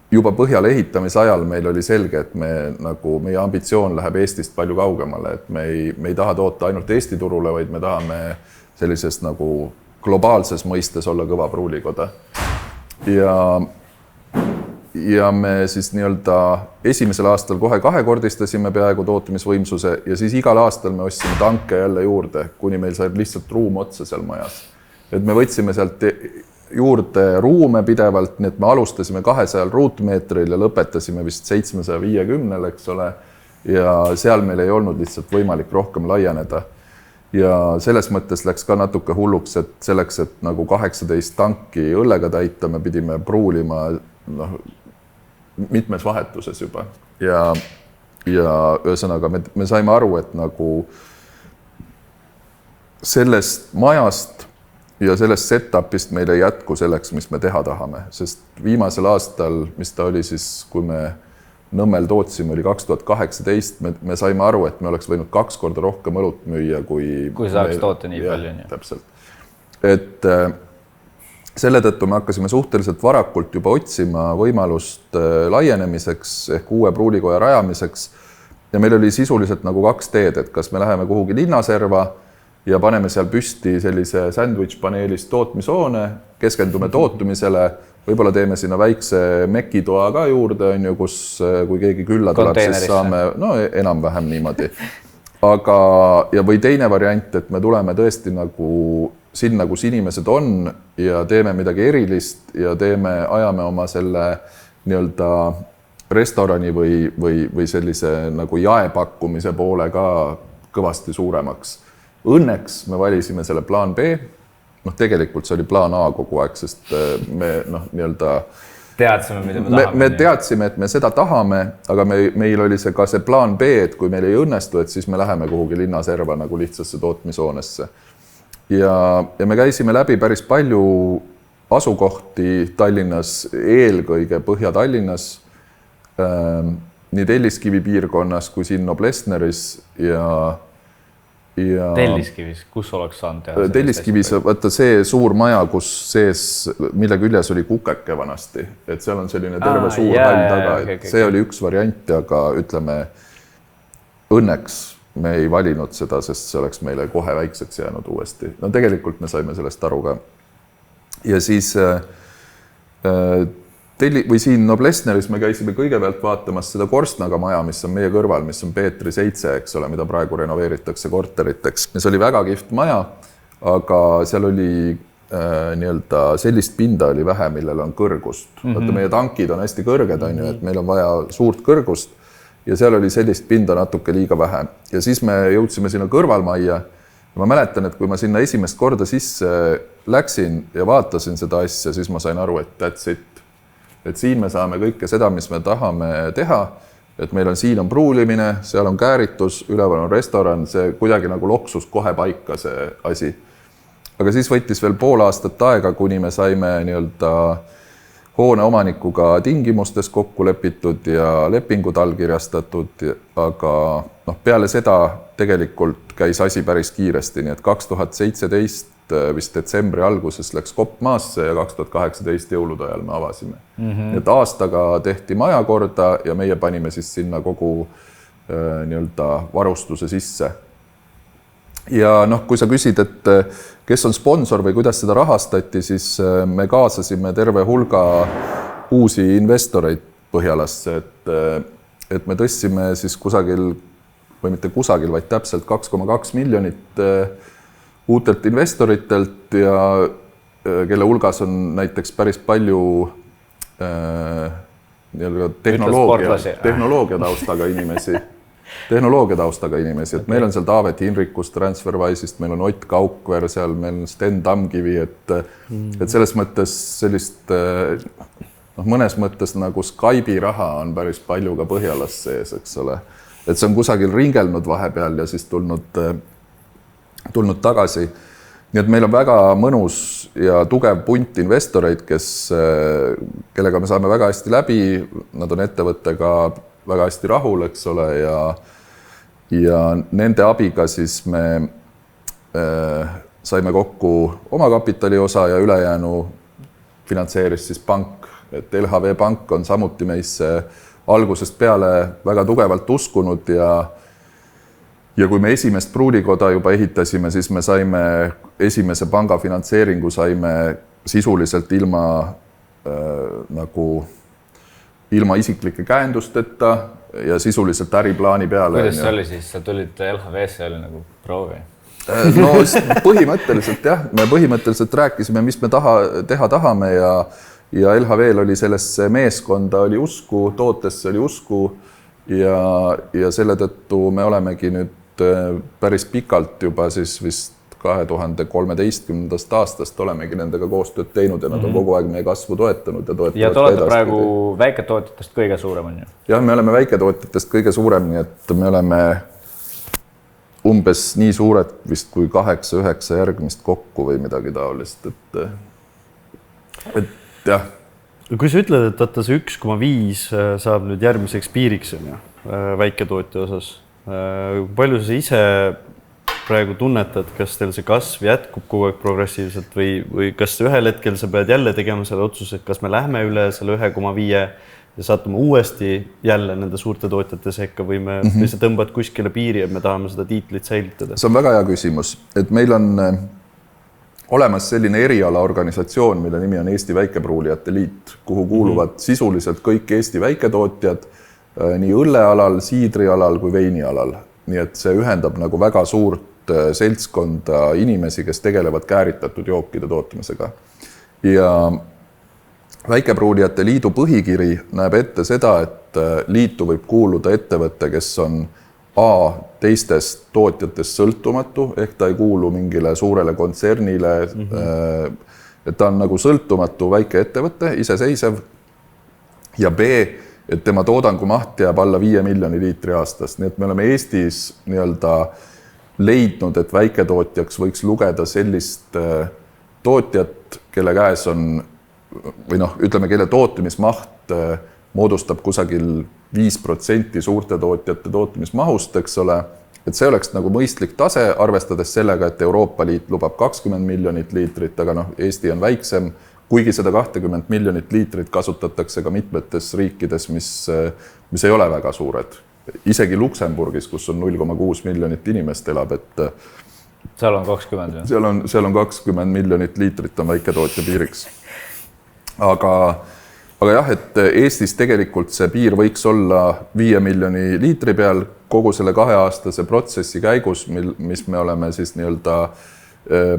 juba Põhjala ehitamise ajal meil oli selge, et meie ambitsioon läheb Eestist palju kaugemale, et me ei taha toota ainult Eesti turule, vaid me tahame sellises globaalses mõistes olla kõva pruulikoda. Ja me siis esimesel aastal kohe 2-kordistasime peaaegu tootmisvõimsuse ja siis igal aastal me ostsime tanke jälle juurde, kuni meil sai lihtsalt ruum otsa seal majas. Et me võtsime sealt juurde ruume pidevalt, nii et me alustasime 200 ruutmeetril ja lõpetasime vist 750, eks ole, ja seal meil ei olnud lihtsalt võimalik rohkem laieneda. Ja selles mõttes läks ka natuke hulluks, et selleks, et 18 tanki õllega täita, me pidime pruulima mitmes vahetuses juba. Ja ühesõnaga me saime aru, et sellest majast ja sellest setupist meil ei jätku selleks, mis me teha tahame, sest viimasel aastal, mis ta oli siis, kui me Nõmmel tootsime, oli 2018, me saime aru, et me oleks võinud 2 korda rohkem õlut müüa, kui saaks toota nii palju. Täpselt. Et selle tõttu me hakkasime suhteliselt varakult juba otsima võimalust laienemiseks ehk uue pruulikoja rajamiseks ja meil oli sisuliselt 2 teed, et kas me läheme kuhugi linnaserva ja paneme seal püsti sellise sandwich-paneelist tootmishoone, keskendume tootumisele, võib-olla teeme sinna väikse mekitoa ka juurde, kus kui keegi külla tuleb, siis saame enam-vähem niimoodi. Või teine variant, et me tuleme tõesti sinna, kus inimesed on ja teeme midagi erilist ja ajame oma selle restorani või sellise jaepakkumise poole ka kõvasti suuremaks. Õnneks me valisime selle plaan B. Tegelikult see oli plaan A kogu aeg, sest me teadsime, mida me tahame. Me teadsime, et me seda tahame, aga meil oli ka see plaan B, et kui meil ei õnnestu, et siis me läheme kuhugi linnaserva lihtsasse tootmishoonesse. Ja me käisime läbi päris palju asukohti Tallinnas, eelkõige Põhja-Tallinnas, nii Telliskivi piirkonnas kui siin Noblessneris ja Telliskivis, kus oleks saanud teha? Telliskivis, vaata see suur maja, kus sees, mille küljes oli kukeke vanasti, et seal on selline terve suur hall taga, see oli üks variant, aga ütleme, õnneks me ei valinud seda, sest see oleks meile kohe väikseks jäänud uuesti. Tegelikult me saime sellest aru ka. Ja siis siin Noblessneris me käisime kõigepealt vaatamas seda Korstnaga maja, mis on meie kõrval, mis on Peetri 7, eks ole, mida praegu renoveeritakse korteriteks. See oli väga kihvt maja, aga seal oli sellist pinda oli vähe, millel on kõrgust. Vaata, meie tankid on hästi kõrged, et meil on vaja suurt kõrgust ja seal oli sellist pinda natuke liiga vähe. Ja siis me jõudsime sinna kõrvalmajja. Ma mäletan, et kui ma sinna esimest korda sisse läksin ja vaatasin seda asja, siis ma sain aru, et that's it. Et siin me saame kõike seda, mis me tahame teha et meil on siin on pruulimine, seal on kääritus, üleval on restoran, see kuidagi nagu loksus kohe paika see asi. Aga siis võttis veel pool aastat aega, kuni me saime nii-öelda hoone omanikuga tingimustes kokku lepitud ja lepingud allkirjastatud, aga peale seda tegelikult käis asi päris kiiresti, nii et 2017 vist detsembri alguses läks kopp maasse ja 2018 jõulude ajal me avasime. Nii et aastaga tehti maja korda ja meie panime siis sinna kogu nii-öelda varustuse sisse. Ja kui sa küsid, et kes on sponsor või kuidas seda rahastati, siis me kaasasime terve hulga uusi investoreid Põhjalasse, et me tõstsime siis kusagil, või mitte kusagil, vaid täpselt 2,2 miljonit uutelt investoritelt ja kelle hulgas on näiteks päris palju tehnoloogia taustaga inimesi, et meil on seal Taavet Hinrikust Transferwise'ist, meil on Ott Kaukver seal, meil on Sten Tamkivi, et selles mõttes sellist mõnes mõttes nagu Skype'i raha on päris palju ka Põhjalas sees, eks ole. Et see on kusagil ringelnud vahepeal ja siis tulnud tagasi. Nii et meil on väga mõnus ja tugev punt investoreid, kellega me saame väga hästi läbi, nad on ettevõttega väga hästi rahul, eks ole, ja nende abiga siis me saime kokku omakapitali osa ja ülejäänu finantseeris siis pank, et LHV Pank on samuti meisse algusest peale väga tugevalt uskunud ja kui me esimest pruulikoda juba ehitasime, siis me saime esimese panga finantseeringu saime sisuliselt ilma isiklike käendusteta ja sisuliselt äriplaani peale. Kuidas see oli siis? Sa tulid LHV-sse oli nagu proovi? No põhimõtteliselt jah, me põhimõtteliselt rääkisime, mis me teha tahame ja LHV-l oli sellesse meeskonda oli usku, tootesse oli usku ja selle tõttu me olemegi nüüd päris pikalt juba siis vist 2013. aastast olemegi nendega koostööd teinud ja nad on kogu aeg meie kasvu toetanud ja toetavad. Ja te olete praegu väiketootjatest kõige suurem on ju? Jah, me oleme väiketootjatest kõige suurem, nii et me oleme umbes nii suured vist kui 8-9 järgmist kokku või midagi taolist, et jah. Kui sa ütled, et vaata see 1,5 saab nüüd järgmiseks piiriks on ju, väiketootja osas, palju sa ise praegu tunnetad, kas teil see kasv jätkub kogu aeg progressiivselt või kas ühel hetkel sa pead jälle tegema selle otsuse, et kas me lähme üle selle 1,5 ja saatume uuesti jälle nende suurte tootjate sekka või me sa tõmbad kuskile piiri, et me tahame seda tiitlit säilitada? See on väga hea küsimus, et meil on olemas selline erialaorganisatsioon, mille nimi on Eesti Väikepruulijate Liit, kuhu kuuluvad sisuliselt kõik Eesti väiketootjad nii õllealal, siidrialal kui veinialal. Nii et see ühendab nagu väga suurt seltskonda inimesi, kes tegelevad kääritatud jookide tootmisega. Ja Väikepruulijate Liidu põhikiri näeb ette seda, et liitu võib kuuluda ettevõtte, kes on teistest tootjatest sõltumatu, ehk ta ei kuulu mingile suurele kontsernile, et ta on nagu sõltumatu väike ettevõte, iseseisev, ja B, et tema toodangu maht jääb alla 5 miljoni liitri aastast. Nii et me oleme Eestis nii-öelda leidnud, et väiketootjaks võiks lugeda sellist tootjat, kelle käes on, või ütleme, kelle tootmismaht moodustab kusagil 5% suurte tootjate tootmismahust, eks ole, et see oleks nagu mõistlik tase, arvestades sellega, et Euroopa Liit lubab 20 miljonit liitrit, aga Eesti on väiksem, kuigi seda 20 miljonit liitrit kasutatakse ka mitmetes riikides, mis ei ole väga suured. Isegi Luksemburgis, kus on 0,6 miljonit inimest elab, et seal on 20. Seal on 20 miljonit liitrit on väiketootja piiriks. Aga jah, et Eestis tegelikult see piir võiks olla 5 miljoni liitri peal kogu selle 2-aastase protsessi käigus, mis me oleme siis nii-öelda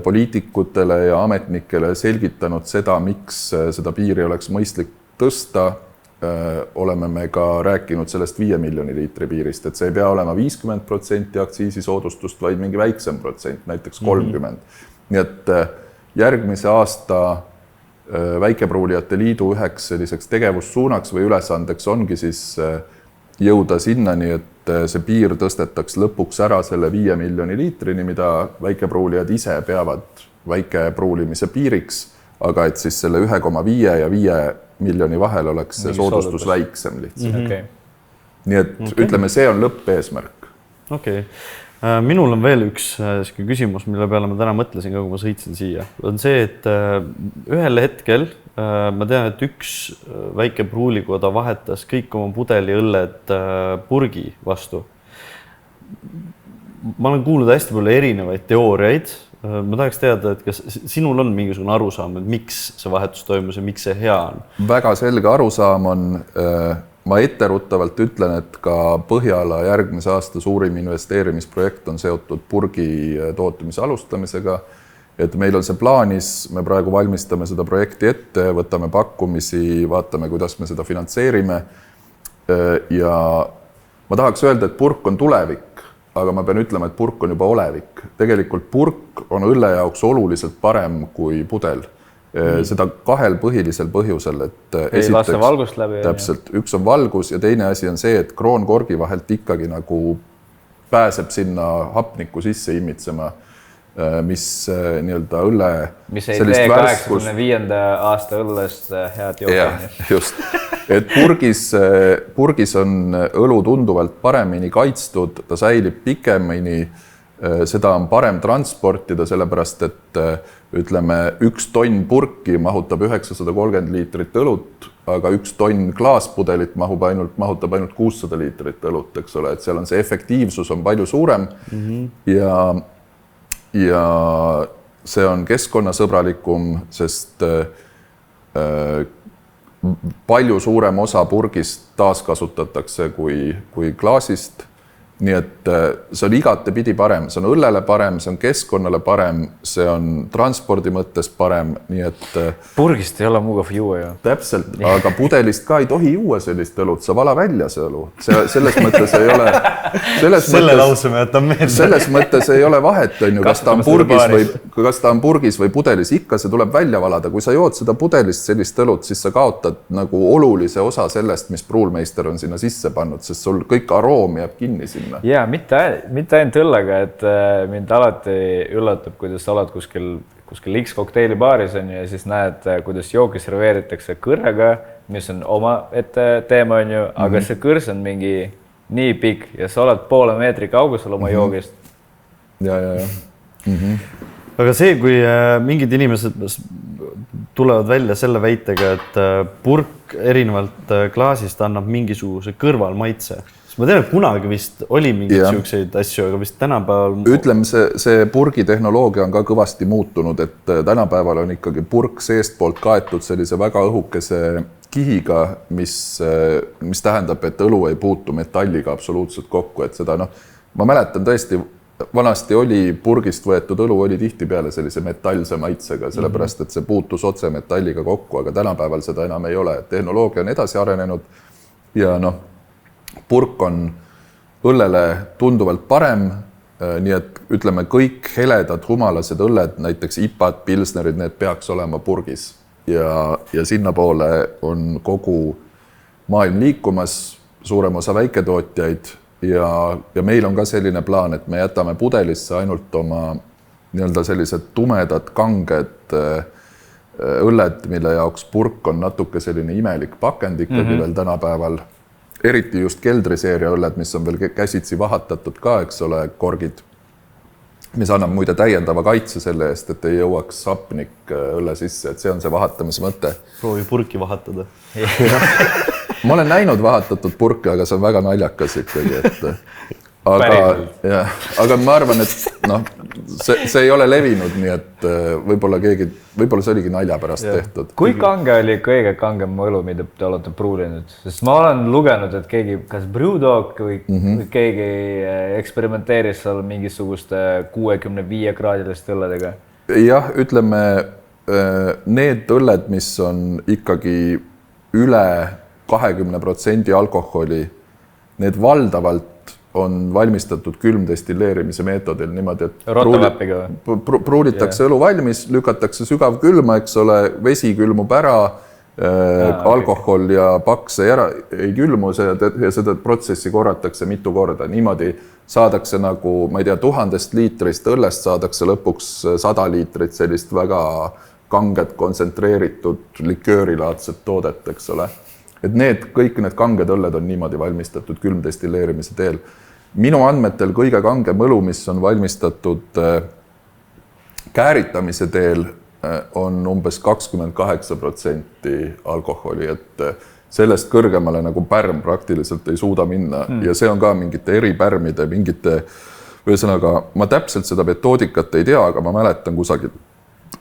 poliitikutele ja ametnikele selgitanud seda, miks seda piiri oleks mõistlik tõsta. Oleme me ka rääkinud sellest 5 miljoni liitri piirist, et see ei pea olema 50% aktsiisisoodustust, vaid mingi väiksem protsent, näiteks 30%. Nii et järgmise aasta Väikepruulijate Liidu üheks selliseks tegevussuunaks või ülesandeks ongi siis jõuda sinnani, et see piir tõstetaks lõpuks ära selle 5 miljoni liitrini, mida väikepruulijad ise peavad väikepruulimise piiriks, aga et siis selle 1,5 ja 5 miljoni vahel oleks see soodustus väiksem lihtsalt. Okay. Nii et ütleme, see on lõppeesmärk. Okei. Minul on veel üks küsimus, mille peale ma täna mõtlesin ka, kui ma sõitsin siia. On see, et ühel hetkel ma tean, et üks väike pruulikoda vahetas kõik oma pudeliõlled purgi vastu. Ma olen kuulnud hästi palju erinevaid teooriaid. Ma tahaks teada, et kas sinul on mingisugune arusaam, et miks see vahetus toimus ja miks see hea on? Väga selge arusaam on, ma etteruttavalt ütlen, et ka Põhjala järgmise aasta suurim investeerimisprojekt on seotud purgi tootmise alustamisega. Et meil on see plaanis, me praegu valmistame seda projekti ette, võtame pakkumisi, vaatame, kuidas me seda finantseerime. Ja ma tahaks öelda, et purk on tulevik, aga ma pean ütlema, et purk on juba olevik. Tegelikult purk on õlle jaoks oluliselt parem kui pudel. Seda kahel põhilisel põhjusel, et ei lase valgust läbi. Täpselt, üks on valgus ja teine asi on see, et kroonkorgi vahelt ikkagi nagu pääseb sinna hapniku sisse imitsema, mis nii-öelda õlle... Mis ei tee 85. aasta õllest head joogi. Just, et purgis on õlu tunduvalt paremini kaitstud, ta säilib pikemini, seda on parem transportida, sellepärast et ütleme, 1 tonn purki mahutab 930 liitrit õlut, aga 1 tonn klaaspudelit mahutab ainult 600 liitrit õlut, eks ole, et seal on see efektiivsus on palju suurem ja see on keskkonnasõbralikum, sest palju suurem osa purgist taaskasutatakse kui klaasist. Nii et see on igatepidi parem, see on õllele parem, see on keskkonnale parem, see on transpordi mõttes parem, nii et... Purgist ei ole mugav juua ju. Täpselt, aga pudelist ka ei tohi juua sellist õlut, sa vala välja see õlu. Selles mõttes ei ole... Selle lause me jätan meelde. Selles mõttes ei ole vahet, kas ta on purgis või pudelis, ikka see tuleb välja valada. Kui sa jood seda pudelist sellist õlut, siis sa kaotad nagu olulise osa sellest, mis pruulmeister on sinna sisse pannud, sest sul kõik aroom jääb kinni sinna. Ja, mitte ainult õllega, et mind alati üllatab, kuidas sa oled kuskil X kokteilibaaris on ja siis näed, kuidas joogi serveeritakse kõrraga, mis on oma ette teema on ju, aga see kõrs on mingi nii pikk ja sa oled poole meetri kaugusel oma joogist. Ja. Aga see, kui mingid inimesed tulevad välja selle väitega, et purk erinevalt klaasist annab mingisuguse kõrvalmaitse. Ma tean, et kunagi vist oli mingid siukseid asju, aga vist tänapäeval... Ütleme, see purgitehnoloogia on ka kõvasti muutunud, et tänapäeval on ikkagi purk seestpoolt kaetud sellise väga õhukese kihiga, mis tähendab, et õlu ei puutu metalliga absoluutselt kokku, et seda ma mäletan tõesti, vanasti oli purgist võetud õlu, oli tihti peale sellise metallse maitsega, sellepärast, et see puutus otse metalliga kokku, aga tänapäeval seda enam ei ole. Tehnoloogia on edasi arenenud ja purk on õllele tunduvalt parem, nii et ütleme, kõik heledad, humalased õlled, näiteks IPAd, pilsnerid, need peaks olema purgis. Ja sinna poole on kogu maailm liikumas, suurem osa väiketootjaid ja meil on ka selline plaan, et me jätame pudelisse ainult oma nii-öelda sellised tumedad, kanged õlled, mille jaoks purk on natuke selline imelik pakend ikkagi veel tänapäeval. Eriti just keldriseeria õlled, mis on veel käsitsi vahatatud ka, eks ole, korgid, mis annab muide täiendava kaitse selle eest, et ei jõuaks hapnik õlle sisse, et see on see vahatamise mõte. Proovi purki vahatada. Ma olen näinud vahatatud purki, aga see on väga naljakas ikkagi, et... Aga ma arvan, et see ei ole levinud, nii et võib-olla see oligi nalja pärast tehtud. Kui kange oli kõige kangem õlu, mida te olete pruulinud? Sest ma olen lugenud, et keegi, kas Brewdog või keegi eksperimenteeris seal mingisuguste 65-kraadiliste õlledega? Jah, ütleme, need õlled, mis on ikkagi üle 20% alkoholi, need valdavalt on valmistatud külmdestilleerimise meetodil niimoodi, et pruulitakse õlu valmis, lükatakse sügav külma, eks ole, vesi külmub ära, alkohol ja paks ei külmu ja seda protsessi korratakse mitu korda. Niimoodi saadakse nagu, ma ei tea, 1000 liitrist õllest saadakse lõpuks 100 liitrit sellist väga kanget, kontsentreeritud liköörilaadset toodet, eks ole. Et kõik need kanged õlled on niimoodi valmistatud külmdestilleerimise teel. Minu andmetel kõige kangem õlu, mis on valmistatud kääritamise teel, on umbes 28% alkoholi, et sellest kõrgemale nagu pärm praktiliselt ei suuda minna ja see on ka mingite eripärmide, ühesõnaga, ma täpselt seda metoodikat ei tea, aga ma mäletan kusagil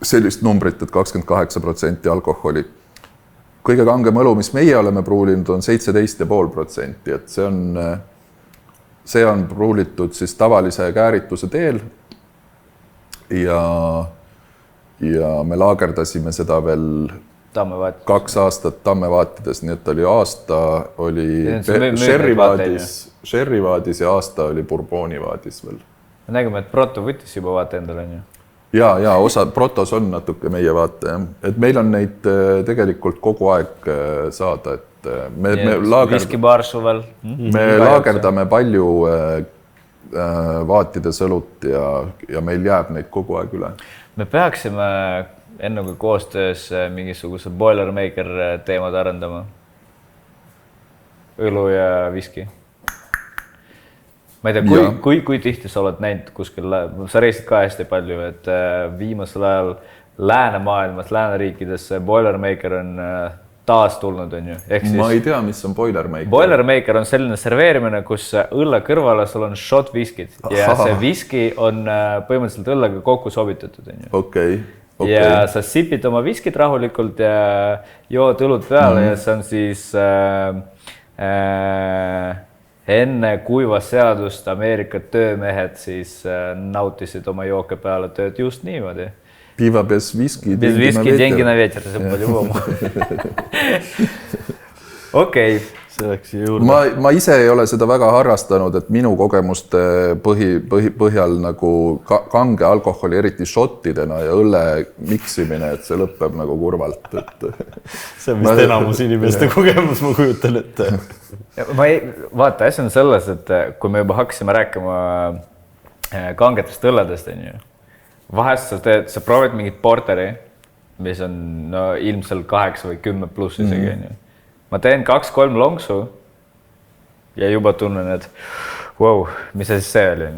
sellist numbrit, et 28% alkoholi. Kõige kangem õlu, mis meie oleme pruulinud, on 17,5%, et see on pruulitud siis tavalise käärituse teel ja me laagerdasime seda veel 2 aastat tammevaatides, nii et aasta oli Sherryvaadis ja aasta oli Bourbonivaadis veel. Me nägime, et Proto võttis juba vaate endale, on ju? Ja osa Protos on natuke meie vaate, et meil on neid tegelikult kogu aeg saada, et me laagerdame palju vaatides õlut ja meil jääb neid kogu aeg üle. Me peaksime enne kui koostöös mingisuguse Boilermaker teemad arendama. Õlu ja viski. Ma ei tea, kui tihti sa oled näinud kuskil, sa reisid ka hästi palju, et viimasel ajal läänemaailmas, lääneriikides Boilermaker on taas tulnud, on ju. Ma ei tea, mis on Boilermaker. Boilermaker on selline serveerimine, kus õlle kõrvale sul on shot viskid ja see viski on põhimõtteliselt õllega kokku sobitatud, on ju. Okei. Ja sa sipid oma viskid rahulikult ja jood õlut peale ja see on siis enne kuiva seadust Ameerika töömehed siis nautisid oma jooke peale tööd just niimoodi. Piva без виски, деньги на ветер, see on по-любому. Okei. Ma ise ei ole seda väga harrastanud, et minu kogemuste põhjal nagu kange alkoholi, eriti šottidena ja õlle miksimine, et see lõpeb nagu kurvalt. See on vist enamus inimeste kogemus, ma kujutan ette. Vaata, asi on selles, et kui me juba hakkasime rääkima kangetest õlledest, vahest sa proovid mingit porteri, mis on ilmselt 8 või 10 pluss isegi. Ma teen 2-3 lonksu ja juba tunnen, et wow, mis see oli?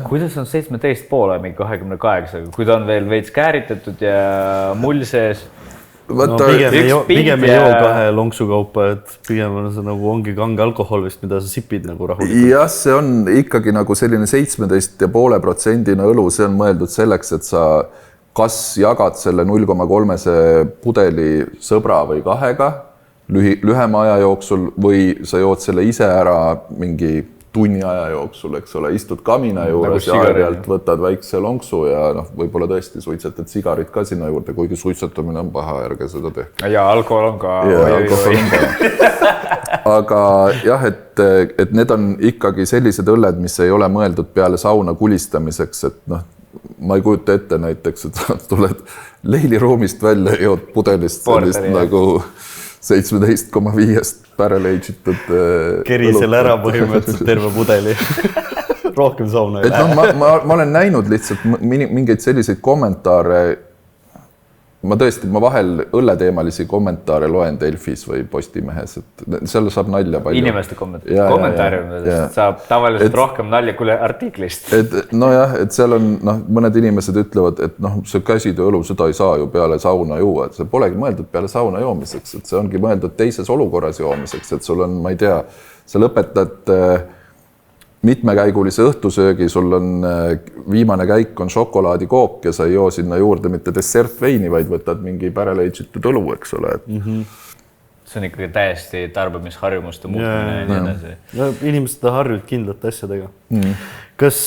Kuidas on 17,5 mingi 28, kui ta on veel veits kääritatud ja mull sees? Pigem ei joo 2 lonksu kaupa, et pigem on see nagu ongi kange alkohol vist, mida sa sipid nagu rahulikult. Jah, see on ikkagi nagu selline 17,5% õlu, see on mõeldud selleks, et sa kas jagad selle 0,3 pudeli sõbra või 2-ga, lühema aja jooksul või sa jood selle ise ära mingi tunni aja jooksul, eks ole, istud kamina juures ja aeg-ajalt võtad väikse lonksu ja võib-olla tõesti suitsetad sigarit ka sinna juurde, kuigi suitsetamine on paha, ärge seda tehke. Ja alkohol on ka. Aga jah, et need on ikkagi sellised õlled, mis ei ole mõeldud peale sauna kulistamiseks, et ma ei kujuta ette näiteks, et sa tuled leiliruumist välja ja jood pudelist sellist nagu 17,5 barrel age'itud keri selle ära põhimõtteliselt terve pudeli. Rohkem sauna ei lähe. Ma olen näinud lihtsalt mingeid selliseid kommentaare. Ma vahel õlleteemalisi kommentaare loen Delfis või Postimehes, et seal saab nalja palju. Inimeste kommentaariumidest saab tavaliselt rohkem nalja kui artiklist. Nojah, et seal on, mõned inimesed ütlevad, et see käsitööõlu, seda ei saa ju peale sauna juua, et see polegi mõeldud peale sauna joomiseks, et see ongi mõeldud teises olukorras joomiseks, et sul on, ma ei tea, sa lõpetad mitmekäigulise õhtusöögi, sul on viimane käik on šokolaadikook ja sa ei joo sinna juurde mitte dessertveini, vaid võtad mingi barrel age'itud õlu, eks ole. See on ikkagi täiesti tarbimisharjumuste muutmine. Inimesed harjuvad kindlate asjadega. Kas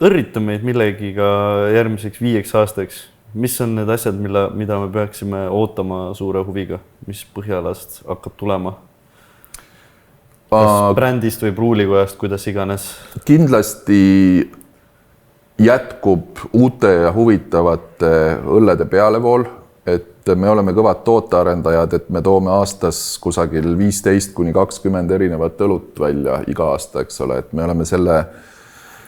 õrrita meid millegiga järgmiseks 5 aastaks? Mis on need asjad, mida me peaksime ootama suure huviga, mis Põhjalast hakkab tulema? Kas brändist või pruulikojast, kuidas iganes? Kindlasti jätkub uute ja huvitavate õllede pealevool, et et me oleme kõvad tootearendajad, et me toome aastas kusagil 15-20 erinevat õlut välja iga aasta, eks ole, et me oleme selle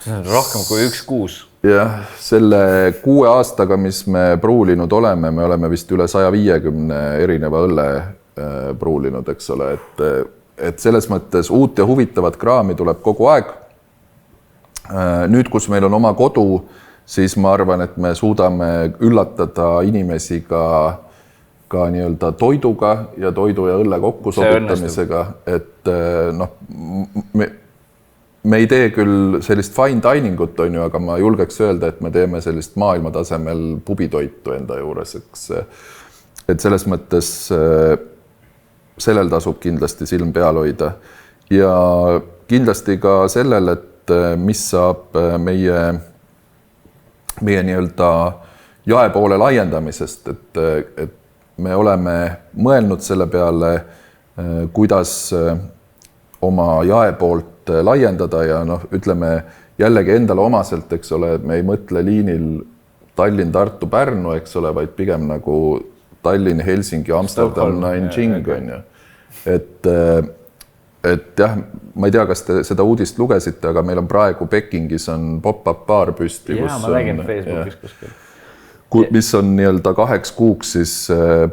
rohkem kui 1 kuus. Jah, selle 6 aastaga, mis me pruulinud oleme, me oleme vist üle 150 erineva õlle pruulinud, eks ole, et selles mõttes uut ja huvitavat kraami tuleb kogu aeg. Nüüd, kus meil on oma kodu, siis ma arvan, et me suudame üllatada inimesi ka nii-öelda toiduga ja toidu ja õlle kokkusobitamisega, et me ei tee küll sellist fine dining ut, on ju, aga ma julgeks öelda, et me teeme sellist maailmatasemel pubitoitu enda juures, eks. Et selles mõttes sellel tasub kindlasti silm peal hoida. Ja kindlasti ka sellel, et mis saab meie nii-öelda jaepoole laiendamisest, et me oleme mõelnud selle peale, kuidas oma jaepoolt laiendada ja ütleme jällegi endale omaselt, eks ole, et me ei mõtle liinil Tallinn, Tartu, Pärnu, eks ole, vaid pigem nagu Tallinn, Helsingi, Amsterdam, Nanjing, on ju. Et jah, ma ei tea, kas te seda uudist lugesite, aga meil on praegu Pekingis on pop-up baar püsti. Jaa, ma nägin Facebookis kuskil. Mis on nii-öelda 2 kuuks siis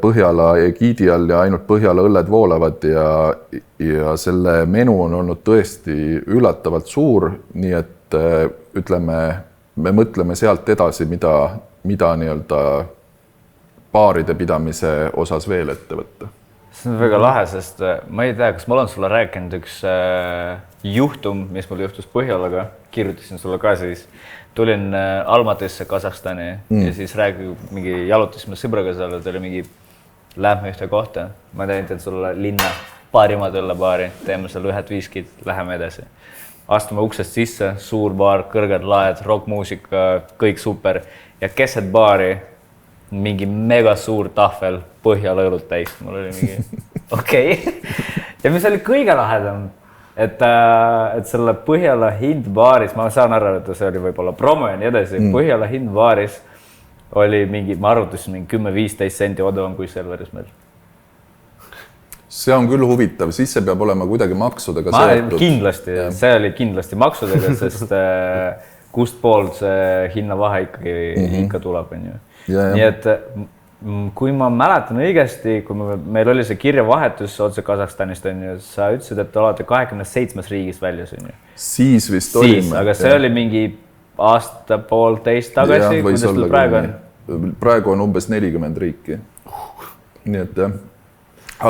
Põhjala egiidi all ja ainult Põhjala õlled voolavad ja selle menu on olnud tõesti üllatavalt suur, nii et ütleme, me mõtleme sealt edasi, mida nii-öelda baaride pidamise osas veel ette võtta. See on väga lahe, sest ma ei tea, kas ma olen sulle rääkinud üks juhtum, mis mul juhtus Põhjalaga, kirjutasin sulle ka siis. Tulin Almatisse Kasahstani ja siis mingi jalutasime sõbraga seal, et oli mingi lähme ühte kohta. Ma tein sulle linna paarimad õllebaari, teeme seal 1 viskid, läheme edasi. Astume uksest sisse, suur baar, kõrged laed, rockmuusika, kõik super. Ja keset baari mingi mega suur tahvel Põhjala õlut täis. Mul oli mingi okei. Ja mis oli kõige lahedam, et selle Põhjala hind baaris, ma saan aru, et see oli võib-olla promo ja nii edasi, Põhjala hind baaris oli mingi, ma arvutasin mingi 10-15 senti odavam kui Selveris meil. See on küll huvitav, siis see peab olema kuidagi maksudega seotud. Kindlasti, see oli kindlasti maksudega, sest kust poolt see hinnavahe ikka tuleb. Nii et kui ma mäletan õigesti, kui meil oli see kirjavahetus otse Kasahstanist, sa ütlesid, et te olete 27 riigis väljas. Siis vist olime. Aga see oli mingi aasta-poolteist tagasi, kuidas teil praegu on? Praegu on umbes 40 riiki. Nii et jah.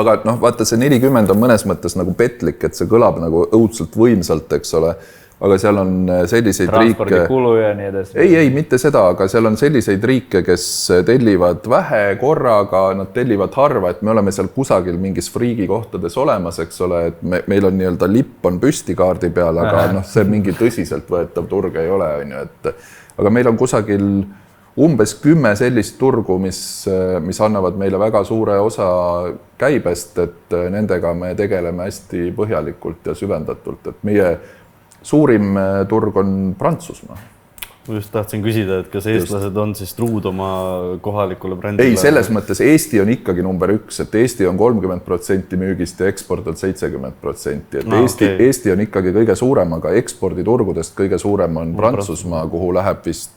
Aga vaata, see 40 on mõnes mõttes nagu petlik, et see kõlab nagu õudselt võimsalt, eks ole. Aga seal on selliseid riike... Transpordikulu ja nii edasi. Ei, mitte seda, aga seal on selliseid riike, kes tellivad vähe korraga, nad tellivad harva, et me oleme seal kusagil mingis friigi kohtades olemas, eks ole, et meil on nii-öelda lipp on püstikaardi peal, aga see mingi tõsiselt võetav turg ei ole, on ju, aga meil on kusagil umbes 10 sellist turgu, mis annavad meile väga suure osa käibest, et nendega me tegeleme hästi põhjalikult ja süvendatult, et meie suurim turg on Prantsusmaa. Ma just tahtsin küsida, et kas eestlased on siis truud oma kohalikule brändile? Ei, selles mõttes Eesti on ikkagi number 1, et Eesti on 30% müügist ja eksport on 70%. Et Eesti on ikkagi kõige suurem, aga eksporditurgudest kõige suurem on Prantsusmaa, kuhu läheb vist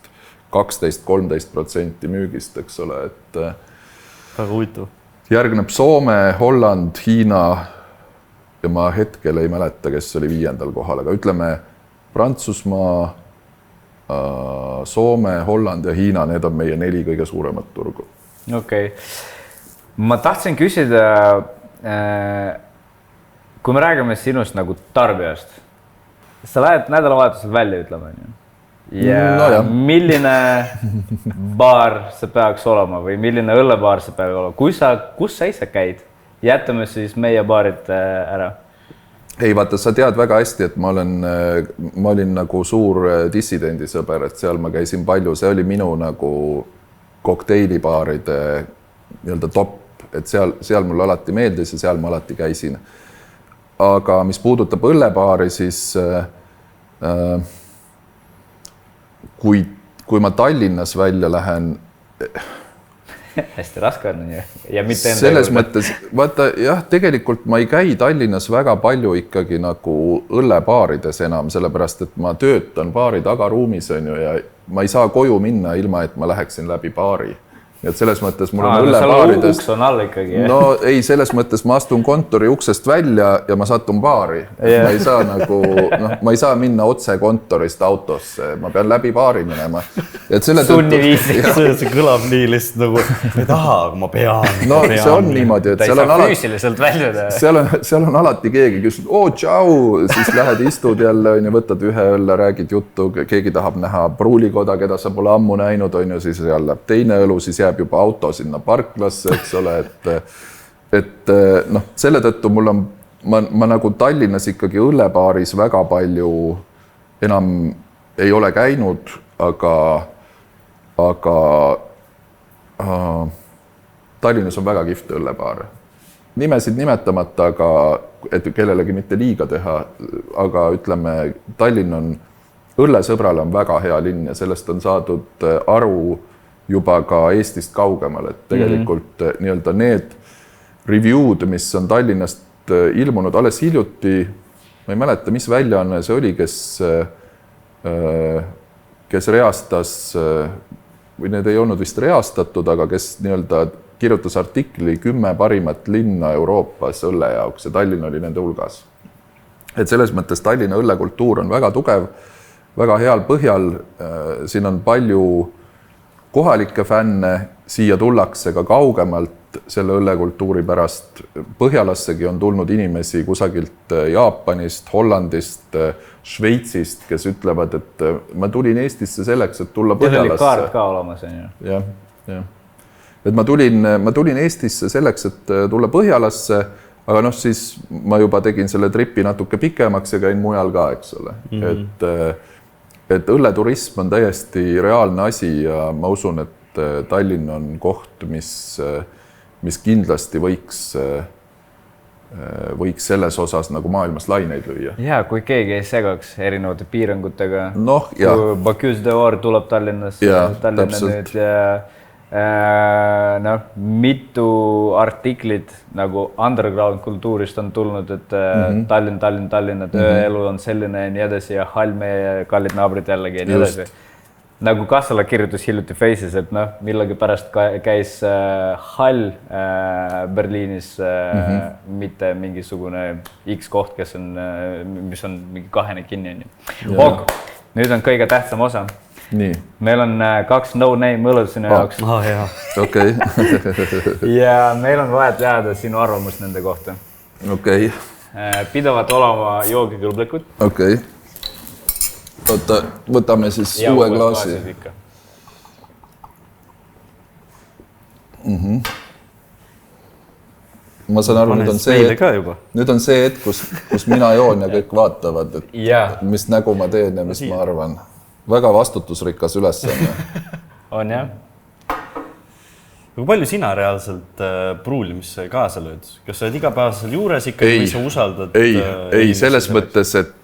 12-13% müügist, eks ole. Väga huvitav. Järgneb Soome, Holland, Hiina ja ma hetkel ei mäleta, kes oli 5. kohal, aga ütleme Prantsusmaa, Soome, Holland ja Hiina, need on meie 4 kõige suuremat turgu. Okei. Ma tahtsin küsida, kui me räägime sinust nagu tarbijast, sa lähed nädalavahetusel välja, ütleme. Ja milline baar see peaks olema või milline õllebaar see peaks olema? Kus sa ise käid? Jätame siis meie baarid ära. Ei, vaata, sa tead väga hästi, et ma olin nagu suur dissidendisõber, et seal ma käisin palju, see oli minu nagu kokteilibaaride nii-öelda top, et seal mulle alati meeldis ja seal ma alati käisin. Aga mis puudutab õllebaari, siis kui ma Tallinnas välja lähen, hästi raske on ja mitte enda selles mõttes, vaata jah, tegelikult ma ei käi Tallinnas väga palju ikkagi nagu õllebaarides enam, sellepärast et ma töötan baari tagaruumis on ju ja ma ei saa koju minna ilma, et ma läheksin läbi baari. Nii et selles mõttes mul on õllebaaridest... Uks on all ikkagi. No ei, selles mõttes ma astun kontori uksest välja ja ma satun baari. Yeah. Ma ei saa nagu, ma ei saa minna otse kontorist autosse, ma pean läbi baari minema. Sunniviisi. See kõlab nii lihtsalt nagu, ei taha, aga ma pean. No see on niimoodi, et seal on alati... füüsiliselt väljuda. Seal on alati keegi, kes tšau, siis lähed istud jälle, võtad ühe õlle, räägid juttu, keegi tahab näha pruulikoda, keda sa pole ammu näinud, siis jälle teine õlu, siis jääb juba auto sinna parklasse, eks ole, et selle tõttu mul on, ma nagu Tallinnas ikkagi õllebaaris väga palju enam ei ole käinud, aga Tallinnas on väga kihvt õllebaar. Nimesid nimetamata, aga et kellelegi mitte liiga teha, aga ütleme, Tallinn on, õllesõbrale on väga hea linn ja sellest on saadud aru juba ka Eestist kaugemal, et tegelikult nii-öelda need review'd, mis on Tallinnast ilmunud alles hiljuti, ma ei mäleta, mis väljaanne see oli, kes reastas, või need ei olnud vist reastatud, aga kes nii-öelda kirjutas artikli 10 parimat linna Euroopas õlle jaoks ja Tallinn oli nende hulgas. Et selles mõttes Tallinna õllekultuur on väga tugev, väga heal põhjal, siin on palju kohalikke fänne, siia tullakse ka kaugemalt selle õllekultuuri pärast. Põhjalassegi on tulnud inimesi kusagilt Jaapanist, Hollandist, Šveitsist, kes ütlevad, et ma tulin Eestisse selleks, et tulla Põhjalasse. Kaart ka olemas on ju. Jah. Et ma tulin Eestisse selleks, et tulla Põhjalasse, aga siis ma juba tegin selle tripi natuke pikemaks ja käin mujal ka, eks ole. Et õlleturism on täiesti reaalne asi ja ma usun, et Tallinn on koht, mis kindlasti võiks selles osas nagu maailmas laineid lüüa. Ja, kui keegi ei segaks erinevate piirangutega. Ja. Kui Bocuse d'Or tuleb Tallinnas. Ja, täpselt. Mitu artiklit nagu underground kultuurist on tulnud, et Tallinn, et ööelu on selline ja nii edasi ja hall meie kallid naabrid jällegi ja nii edasi. Nagu Kassala kirjutas hiljuti Faces, et millegi pärast käis hall Berliinis, mitte mingisugune X koht, mis on mingi kahene kinni. Nüüd on kõige tähtsam osa. Nii. Meil on 2 no-name õlled sinu jaoks. Okei. Ja meil on vaja teada sinu arvamust nende kohta. Okei. Pidavad olema joogikõlblikud. Okei. Oota, võtame siis uue klaasi. Ma saan aru, nüüd on see hetk, kus mina joon ja kõik vaatavad, et mis nägu ma teen ja mis ma arvan. Väga vastutusrikas ülesanne. On jah. Kui palju sina reaalselt pruulimisse kaasa lööd? Kas sa oled igapäevasel juures ikkagi või sa usaldad? Ei, selles mõttes, et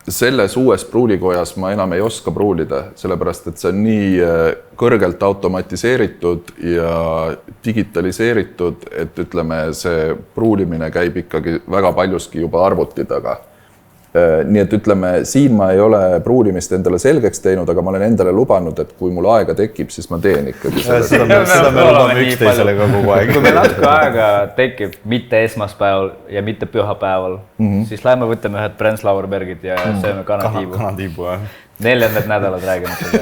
selles uues pruulikojas ma enam ei oska pruulida, sellepärast, et see on nii kõrgelt automatiseeritud ja digitaliseeritud, et ütleme, see pruulimine käib ikkagi väga paljuski juba arvuti taga. Nii et ütleme, siin ma ei ole pruulimist endale selgeks teinud, aga ma olen endale lubanud, et kui mul aega tekib, siis ma teen ikkagi seda. Seda me lubame üksteisele ka kogu aeg. Kui meil natuke aega tekib, mitte esmaspäeval ja mitte pühapäeval, siis lähme võtame ühed Prenzlauerbergid ja sööme kanatiibu. Kanatiibu, jah. 4. nädalad räägime seda.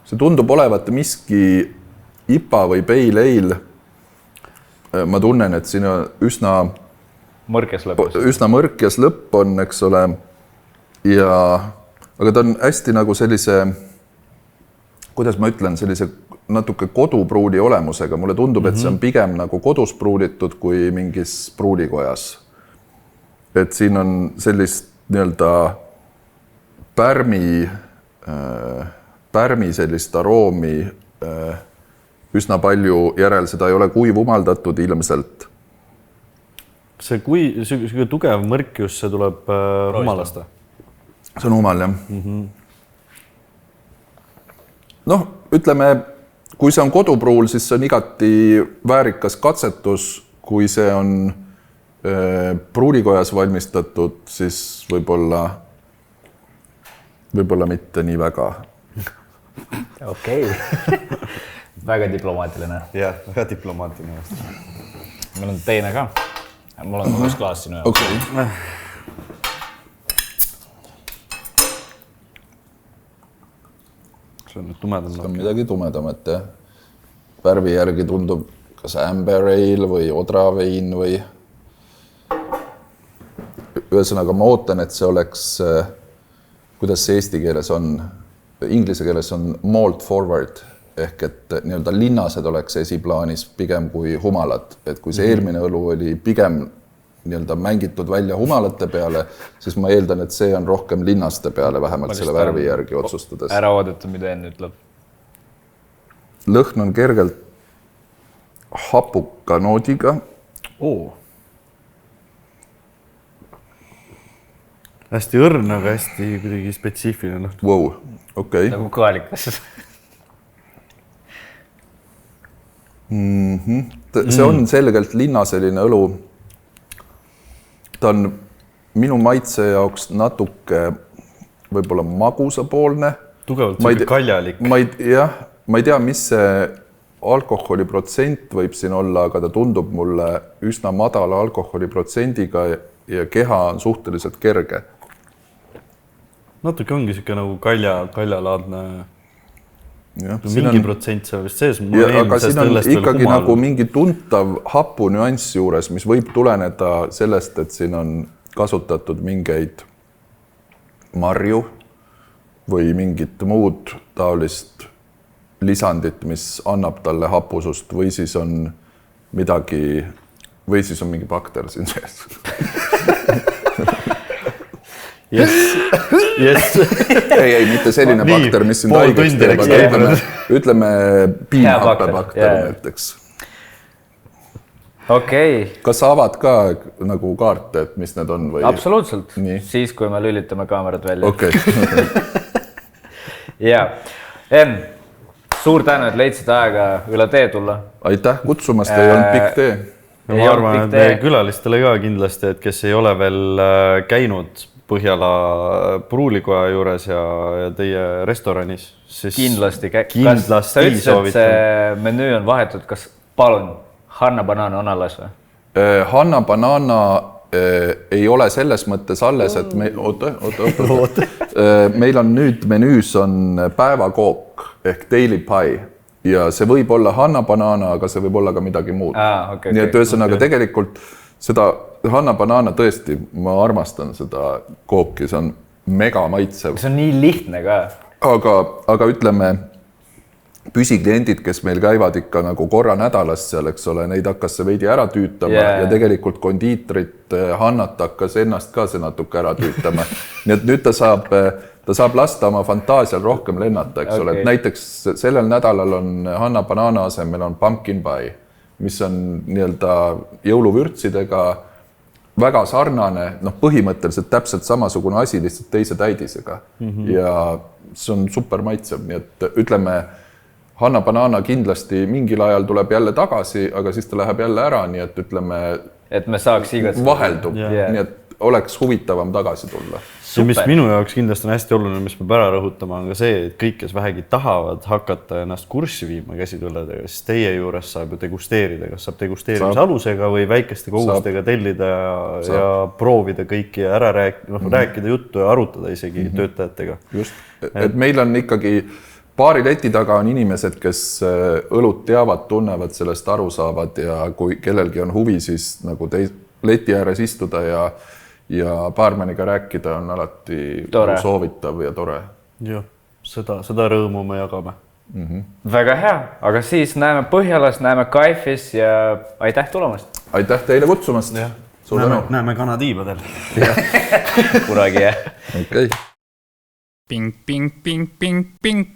See tundub olevat miski IPA või Pale Ale. Ma tunnen, et siin on üsna mõrkes lõpp on, eks ole. Aga ta on hästi nagu sellise, kuidas ma ütlen, sellise natuke kodupruuli olemusega. Mulle tundub, et see on pigem nagu kodus pruulitud kui mingis pruulikojas. Et siin on sellist nii-öelda pärmi sellist aroomi üsna palju järel, seda ei ole kuivumaldatud ilmselt. See tugev mõrkjus, see tuleb humalast? See on humal, jah. noh, ütleme, kui see on kodupruul, siis see on igati väärikas katsetus, kui see on pruulikojas valmistatud, siis võib-olla mitte nii väga. Okei. Väga diplomaatiline. Jah, väga diplomaatiline. Meil on teine ka. Mul on üks klaas sinu jaoks. Okay. See on nüüd tumedam. See on midagi tumedamat, jah. Värvi järgi tundub kas amber ale või odravein või... Ühesõnaga, ma ootan, et see oleks, kuidas see eesti keeles on, inglise keeles on malt forward, ehk et nii-öelda linnased oleks esiplaanis pigem kui humalad. Et kui see eelmine õlu oli pigem nii-öelda mängitud välja humalate peale, siis ma eeldan, et see on rohkem linnaste peale, vähemalt selle värvi järgi otsustades. Ära oodata, mida enne ütleb. Lõhn on kergelt hapuka noodiga. Hästi õrn, aga hästi kuidagi spetsiifiline lõhn. Wow, okei. Nagu kaalikas. See on selgelt linnaseline õlu. Ta on minu maitse jaoks natuke võib-olla magusapoolne. Tugevalt kaljalik. Ma ei tea, mis see alkoholiprotsent võib siin olla, aga ta tundub mulle üsna madala alkoholiprotsendiga ja keha on suhteliselt kerge. Natuke ongi siuke nagu kaljalaadne. Ja, mingi protsent seal vist sees. Aga siin on ikkagi nagu mingi tuntav hapu nüanss juures, mis võib tuleneda sellest, et siin on kasutatud mingeid marju või mingit muud taolist lisandit, mis annab talle hapusust või siis on midagi või siis on mingi bakter siin sees. Yes. Ei, mitte selline bakter, mis sind haigeks teeb, aga ütleme piimhappebakter näiteks. Okei. Kas sa avad ka nagu kaarte, et mis need on? Või? Absoluutselt. Nii. Siis, kui me lülitame kaamerad välja. Okei. Ja. Suur tänu, et leidsid aega üle tee tulla. Aitäh kutsumast, ei olnud pikk tee. Ma arvan, et meie külalistele ka kindlasti, et kes ei ole veel käinud Põhjala pruulikoja juures ja teie restoranis, siis kindlasti sa ütles, et see menüü on vahetud, kas palun Hanna Banana on alles või? Hanna Banana ei ole selles mõttes alles, et meil on nüüd menüüs on päevakook ehk daily pie ja see võib olla Hanna Banana, aga see võib olla ka midagi muud. Nii et ühesõnaga tegelikult seda Hanna Banana tõesti, ma armastan seda kooki, see on mega maitsev. See on nii lihtne ka. Aga ütleme, püsikliendid, kes meil käivad ikka nagu korra nädalas seal, eks ole, neid hakkas see veidi ära tüütama ja tegelikult kondiitrit Hannat hakkas ennast ka see natuke ära tüütama. Nii et nüüd ta saab lasta oma fantaasial rohkem lennata, eks ole. Et näiteks sellel nädalal on Hanna Banana asemel on pumpkin pie, mis on nii-öelda jõuluvürtsidega väga sarnane, põhimõtteliselt täpselt samasugune asi, lihtsalt teise täidisega. Ja see on super maitsev, nii et ütleme, Hanna Banana kindlasti mingil ajal tuleb jälle tagasi, aga siis ta läheb jälle ära, nii et ütleme, et me saaks igat vaheldub, nii et oleks huvitavam tagasi tulla. Ja mis minu jaoks kindlasti on hästi oluline, mis peab ära rõhutama, on ka see, et kõik, kes vähegi tahavad hakata ennast kurssi viima käsitulledega, siis teie juures saab ju degusteerida, kas saab degusteerimise alusega või väikeste kogustega tellida ja proovida kõiki ja ära rääkida juttu ja arutada isegi töötajatega. Just, et meil on ikkagi paari leti taga on inimesed, kes õlut teavad, tunnevad, sellest aru saavad ja kui kellelgi on huvi, siis nagu leti ääres istuda ja baarmaniga rääkida on alati soovitav ja tore. Jah, seda rõõmu me jagame. Väga hea, aga siis näeme Põhjalas, näeme Kaifis ja aitäh tulemast. Aitäh teile kutsumast. Näeme kanatiibadel. Kuragi, jah. Okei. Ping, ping, ping, ping, ping.